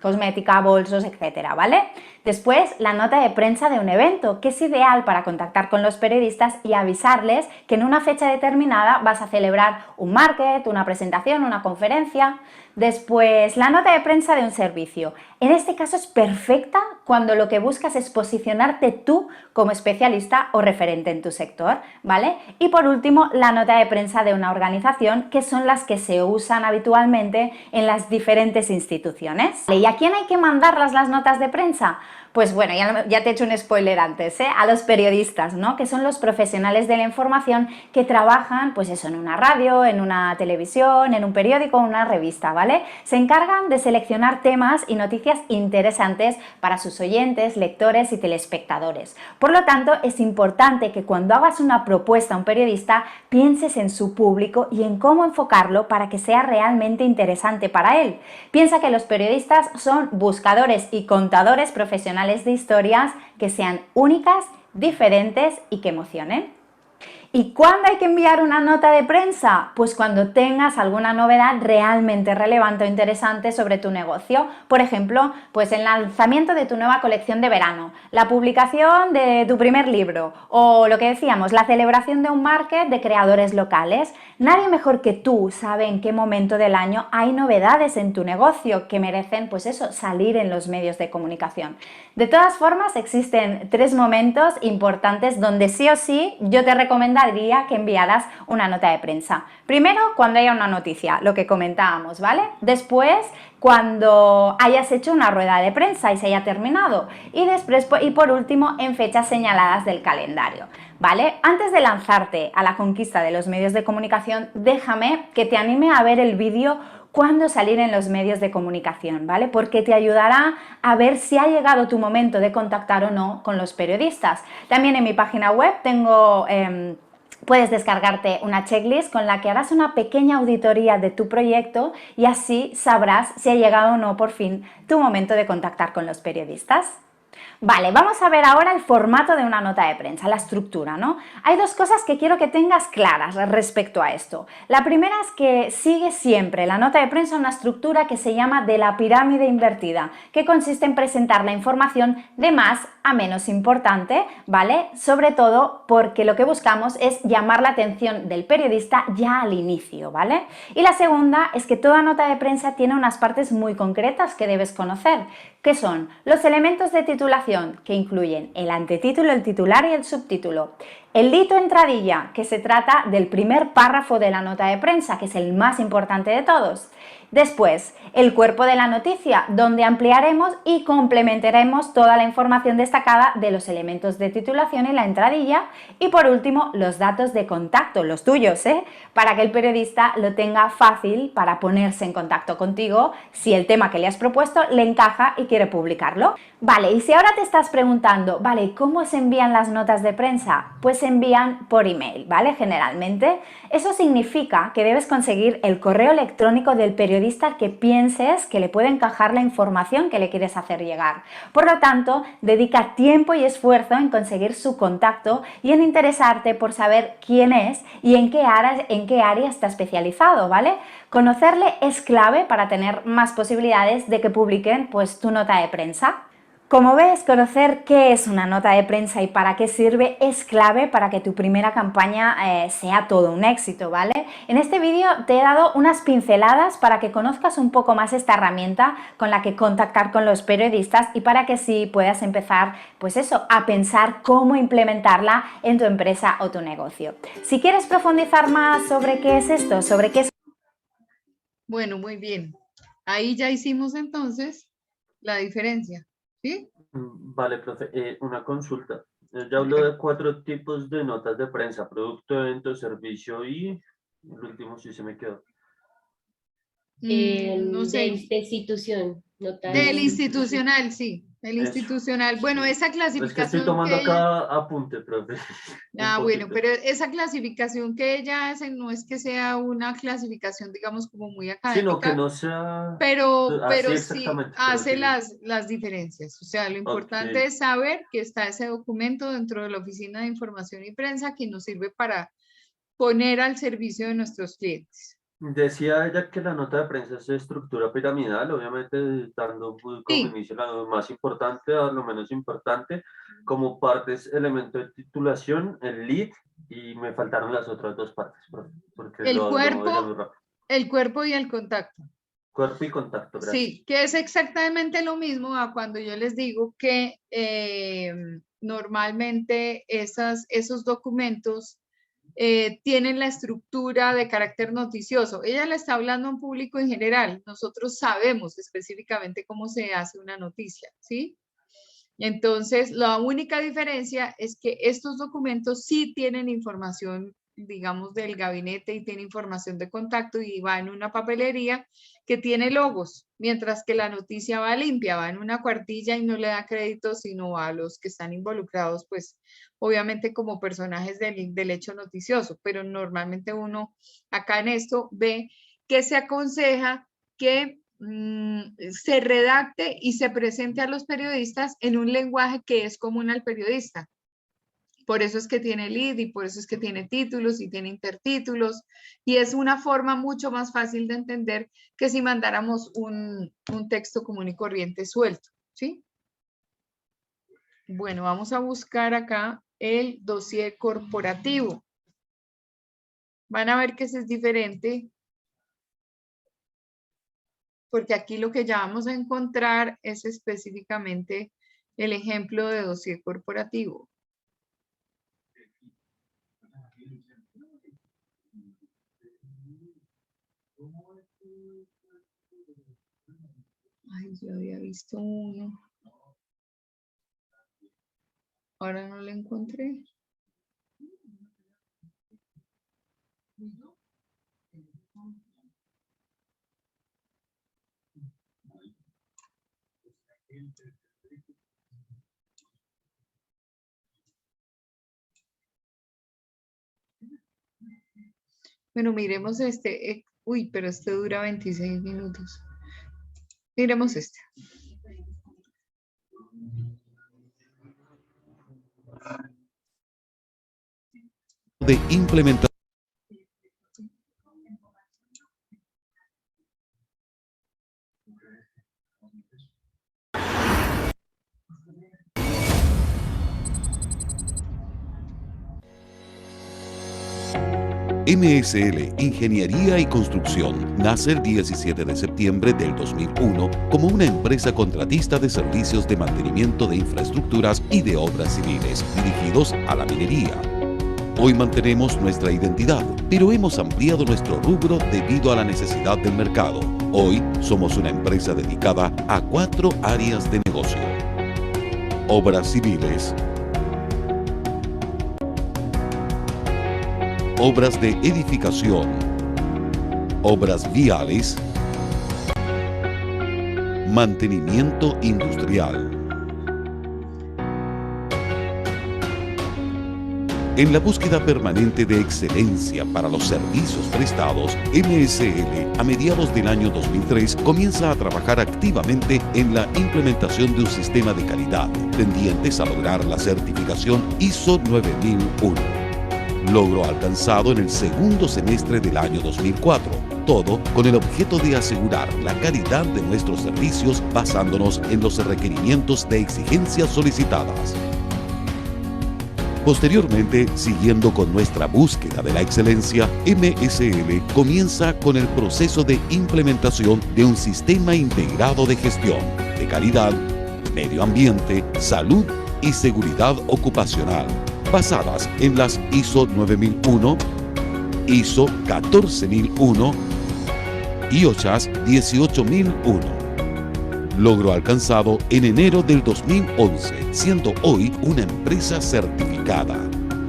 cosmética, bolsos, etcétera, ¿vale? Después, la nota de prensa de un evento, que es ideal para contactar con los periodistas y avisarles que en una fecha determinada vas a celebrar un market, una presentación, una conferencia. Después, la nota de prensa de un servicio. En este caso es perfecta cuando lo que buscas es posicionarte tú como especialista o referente en tu sector, ¿vale? Y por último, la nota de prensa de una organización, que son las que se usan habitualmente en las diferentes instituciones. ¿Y a quién hay que mandarlas las notas de prensa? Pues bueno, ya te he hecho un spoiler antes, ¿eh? A los periodistas, ¿no? Que son los profesionales de la información que trabajan, pues eso, en una radio, en una televisión, en un periódico, en una revista, ¿vale? Se encargan de seleccionar temas y noticias interesantes para sus oyentes, lectores y telespectadores. Por lo tanto, es importante que cuando hagas una propuesta a un periodista pienses en su público y en cómo enfocarlo para que sea realmente interesante para él. Piensa que los periodistas son buscadores y contadores profesionales de historias que sean únicas, diferentes y que emocionen. ¿Y cuándo hay que enviar una nota de prensa? Pues cuando tengas alguna novedad realmente relevante o interesante sobre tu negocio. Por ejemplo, pues el lanzamiento de tu nueva colección de verano, la publicación de tu primer libro o lo que decíamos, la celebración de un market de creadores locales. Nadie mejor que tú sabe en qué momento del año hay novedades en tu negocio que merecen, pues eso, salir en los medios de comunicación. De todas formas, existen 3 momentos importantes donde sí o sí yo te recomendaría que enviaras una nota de prensa. Primero, cuando haya una noticia, lo que comentábamos, ¿vale? Después, cuando hayas hecho una rueda de prensa y se haya terminado. Y por último, en fechas señaladas del calendario, ¿vale? Antes de lanzarte a la conquista de los medios de comunicación, déjame que te anime a ver el vídeo Cuándo salir en los medios de comunicación, ¿vale? Porque te ayudará a ver si ha llegado tu momento de contactar o no con los periodistas. También en mi página web puedes descargarte una checklist con la que harás una pequeña auditoría de tu proyecto y así sabrás si ha llegado o no por fin tu momento de contactar con los periodistas. Vale, vamos a ver ahora el formato de una nota de prensa, la estructura, ¿no? Hay 2 cosas que quiero que tengas claras respecto a esto. La primera es que sigue siempre la nota de prensa una estructura que se llama de la pirámide invertida, que consiste en presentar la información de más a menos importante, ¿vale? Sobre todo porque lo que buscamos es llamar la atención del periodista ya al inicio, ¿vale? Y la segunda es que toda nota de prensa tiene unas partes muy concretas que debes conocer, que son los elementos de titulación, que incluyen el antetítulo, el titular y el subtítulo. El dito entradilla, que se trata del primer párrafo de la nota de prensa, que es el más importante de todos. Después, el cuerpo de la noticia, donde ampliaremos y complementaremos toda la información destacada de los elementos de titulación y la entradilla. Y por último, los datos de contacto, los tuyos, para que el periodista lo tenga fácil para ponerse en contacto contigo si el tema que le has propuesto le encaja y quiere publicarlo. Vale, y si ahora te estás preguntando, vale, ¿cómo se envían las notas de prensa? Pues se envían por email, ¿vale? Generalmente. Eso significa que debes conseguir el correo electrónico del periodista al que pienses que le puede encajar la información que le quieres hacer llegar. Por lo tanto, dedica tiempo y esfuerzo en conseguir su contacto y en interesarte por saber quién es y en qué área está especializado, ¿vale? Conocerle es clave para tener más posibilidades de que publiquen, pues, tu nota de prensa. Como ves, conocer qué es una nota de prensa y para qué sirve es clave para que tu primera campaña sea todo un éxito, ¿vale? En este vídeo te he dado unas pinceladas para que conozcas un poco más esta herramienta con la que contactar con los periodistas y para que sí puedas empezar, pues eso, a pensar cómo implementarla en tu empresa o tu negocio. Si quieres profundizar más sobre qué es esto, sobre qué es... Bueno, muy bien. Ahí ya hicimos entonces la diferencia. ¿Sí? Vale, profe, una consulta. Ya habló de 4 tipos de notas de prensa: producto, evento, servicio y el último sí se me quedó. No sé. De institución, no tal. Del institucional, sí. El Eso. institucional. Bueno, esa Es que clasificación estoy tomando que ella... acá apunte, profe. Ah, Un bueno, poquito. pero esa clasificación que ella hace no es que sea una clasificación, digamos, como muy Sino que académica, no sea pero así sí exactamente. Pero hace sí. las diferencias. O sea, lo importante Ok. es saber que está ese documento dentro de la Oficina de Información y Prensa que nos sirve para poner al servicio de nuestros clientes. Decía ella que la nota de prensa es de estructura piramidal, obviamente dando como Sí. inicio lo más importante a lo menos importante, como partes, elemento de titulación, el lead, y me faltaron las otras dos partes, profe, porque El lo veía muy cuerpo, rápido. el cuerpo y el contacto. Cuerpo y contacto, gracias. Sí, que es exactamente lo mismo a cuando yo les digo que normalmente esos documentos tienen la estructura de carácter noticioso. Ella le está hablando a un público en general. Nosotros sabemos específicamente cómo se hace una noticia, ¿sí? Entonces, la única diferencia es que estos documentos sí tienen información, digamos, del gabinete y tiene información de contacto y va en una papelería que tiene logos, mientras que la noticia va limpia, va en una cuartilla y no le da crédito sino a los que están involucrados, pues obviamente como personajes del hecho noticioso, pero normalmente uno acá en esto ve que se aconseja que se redacte y se presente a los periodistas en un lenguaje que es común al periodista. Por eso es que tiene lead y por eso es que tiene títulos y tiene intertítulos y es una forma mucho más fácil de entender que si mandáramos un texto común y corriente suelto, ¿sí? Bueno, vamos a buscar acá el dossier corporativo. Van a ver que ese es diferente porque aquí lo que ya vamos a encontrar es específicamente el ejemplo de dossier corporativo. Ay, yo había visto uno. Ahora no lo encontré. Bueno, miremos este. Uy, pero este dura 26 minutos. Miremos este. De implementar. MSL Ingeniería y Construcción nace el 17 de septiembre del 2001 como una empresa contratista de servicios de mantenimiento de infraestructuras y de obras civiles dirigidos a la minería. Hoy mantenemos nuestra identidad, pero hemos ampliado nuestro rubro debido a la necesidad del mercado. Hoy somos una empresa dedicada a 4 áreas de negocio: obras civiles, obras de edificación, obras viales, mantenimiento industrial. En la búsqueda permanente de excelencia para los servicios prestados, MSL a mediados del año 2003 comienza a trabajar activamente en la implementación de un sistema de calidad, tendientes a lograr la certificación ISO 9001. Logro alcanzado en el segundo semestre del año 2004, todo con el objeto de asegurar la calidad de nuestros servicios basándonos en los requerimientos de exigencias solicitadas. Posteriormente, siguiendo con nuestra búsqueda de la excelencia, MSL comienza con el proceso de implementación de un sistema integrado de gestión, de calidad, medio ambiente, salud y seguridad ocupacional, basadas en las ISO 9001, ISO 14001 y OSHAS 18001. Logro alcanzado en enero del 2011, siendo hoy una empresa certificada.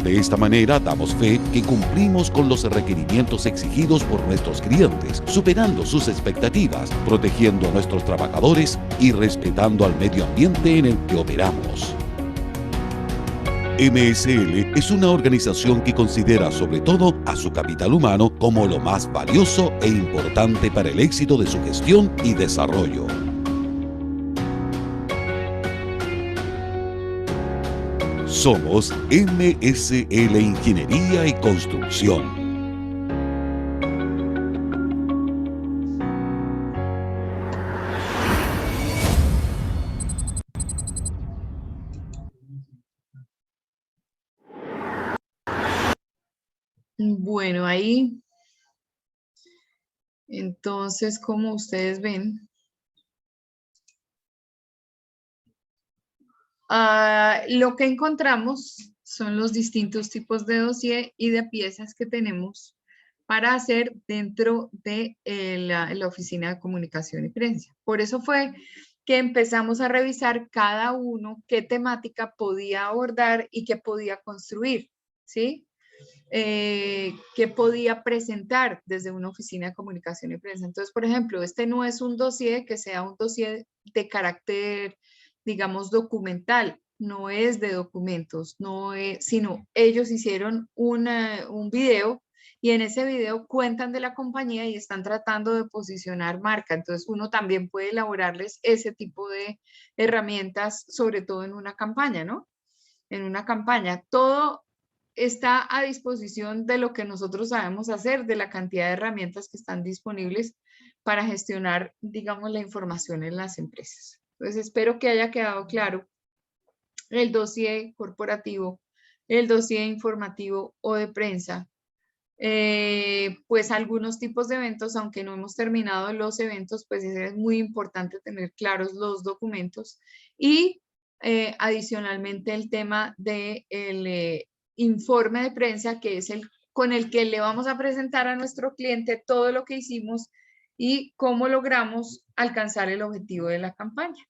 De esta manera damos fe que cumplimos con los requerimientos exigidos por nuestros clientes, superando sus expectativas, protegiendo a nuestros trabajadores y respetando al medio ambiente en el que operamos. MSL es una organización que considera sobre todo a su capital humano como lo más valioso e importante para el éxito de su gestión y desarrollo. Somos MSL Ingeniería y Construcción. Bueno, ahí, entonces, como ustedes ven, lo que encontramos son los distintos tipos de dossier y de piezas que tenemos para hacer dentro de la oficina de comunicación y prensa. Por eso fue que empezamos a revisar cada uno qué temática podía abordar y qué podía construir, ¿sí? Que podía presentar desde una oficina de comunicación y prensa. Entonces, por ejemplo, este no es un dossier que sea un dossier de carácter, digamos, documental, no es de documentos, no es, sino ellos hicieron un video y en ese video cuentan de la compañía y están tratando de posicionar marca. Entonces, uno también puede elaborarles ese tipo de herramientas, sobre todo en una campaña, ¿no? En una campaña, todo está a disposición de lo que nosotros sabemos hacer, de la cantidad de herramientas que están disponibles para gestionar, digamos, la información en las empresas. Entonces, espero que haya quedado claro el dossier corporativo, el dossier informativo o de prensa. Pues algunos tipos de eventos, aunque no hemos terminado los eventos, pues es muy importante tener claros los documentos y adicionalmente el tema del informe de prensa, que es el con el que le vamos a presentar a nuestro cliente todo lo que hicimos y cómo logramos alcanzar el objetivo de la campaña.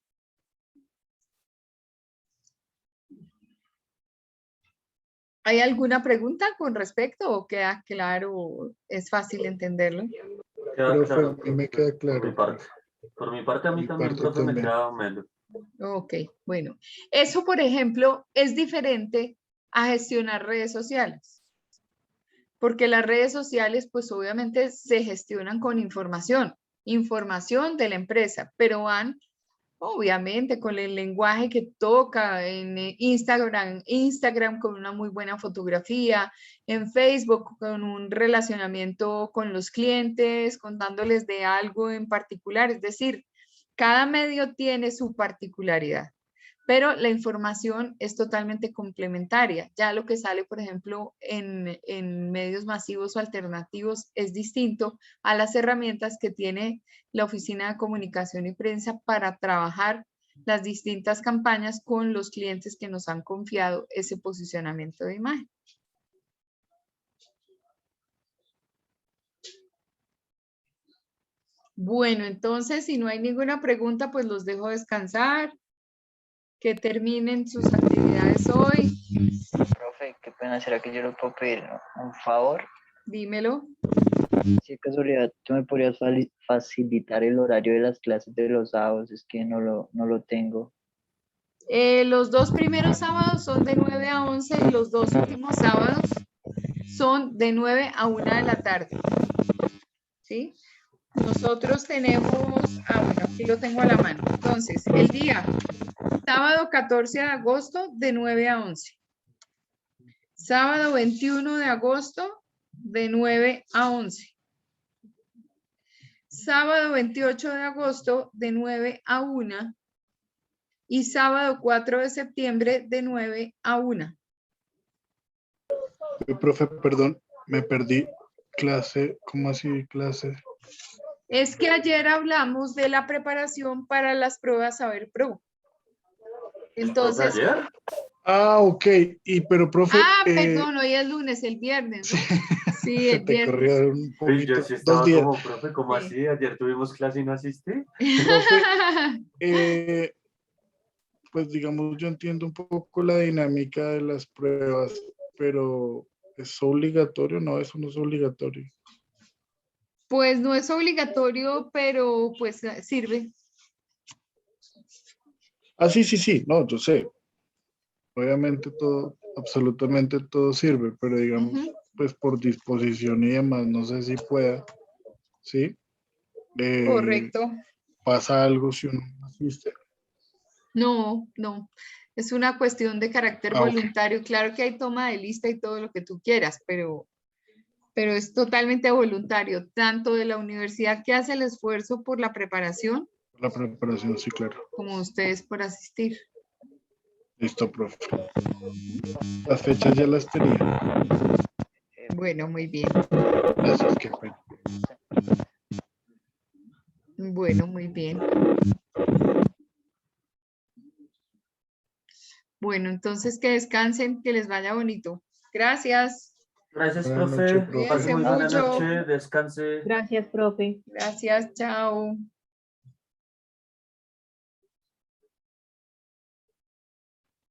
¿Hay alguna pregunta con respecto o queda claro? ¿Es fácil entenderlo? Profe, a mí me queda claro. Por mi parte, a mí también, profe, me queda menos. Ok, bueno. Eso, por ejemplo, es diferente a gestionar redes sociales. Porque las redes sociales, pues obviamente se gestionan con información de la empresa, pero van obviamente con el lenguaje que toca en Instagram con una muy buena fotografía, en Facebook con un relacionamiento con los clientes, contándoles de algo en particular. Es decir, cada medio tiene su particularidad, pero la información es totalmente complementaria. Ya lo que sale, por ejemplo, en medios masivos o alternativos es distinto a las herramientas que tiene la Oficina de Comunicación y Prensa para trabajar las distintas campañas con los clientes que nos han confiado ese posicionamiento de imagen. Bueno, entonces, si no hay ninguna pregunta, pues los dejo descansar. Que terminen sus actividades hoy. Profe, qué pena, ¿será que yo le puedo pedir un favor? Dímelo. Si de casualidad tú me podrías facilitar el horario de las clases de los sábados, es que no lo tengo. Los 2 primeros sábados son de 9 a 11 y los 2 últimos sábados son de 9 a 1 de la tarde. ¿Sí? Nosotros tenemos, bueno, aquí lo tengo a la mano. Entonces, el día sábado 14 de agosto de 9 a 11. Sábado 21 de agosto de 9 a 11. Sábado 28 de agosto de 9 a 1. Y sábado 4 de septiembre de 9 a 1. Profe, perdón, me perdí. Clase, ¿cómo así clase? Es que ayer hablamos de la preparación para las pruebas Saber Pro. Entonces. ¿Ayer? Ah, ok. Pero profe. Perdón, hoy es lunes, el viernes, ¿no? Sí, el te viernes. corrieron un poquito. Yo sí estaba 2 días. como, profe, ¿cómo así? Ayer tuvimos clase y no asistí. Profe, pues digamos, yo entiendo un poco la dinámica de las pruebas pero ¿es obligatorio? No, eso no es obligatorio. Pues no es obligatorio, pero pues sirve. Ah, sí, no, yo sé. Obviamente todo, absolutamente todo sirve, pero digamos, Ujú. pues por disposición y demás, no sé si pueda, ¿sí? Correcto. ¿Pasa algo si uno no asiste? No, no. Es una cuestión de carácter Ah, ok. voluntario. Claro que hay toma de lista y todo lo que tú quieras, pero es totalmente voluntario, tanto de la universidad que hace el esfuerzo por la preparación, La preparación, sí, claro. como ustedes por asistir. Listo, profe. Las fechas ya las tenía. Bueno, muy bien. Gracias, qué pena. Bueno, muy bien. Bueno, entonces que descansen, que les vaya bonito. Gracias. Gracias, Buenas profe. noches, profe. Pase muy Cuídense buena mucho. noche. Descanse. Gracias, profe. Gracias, chao.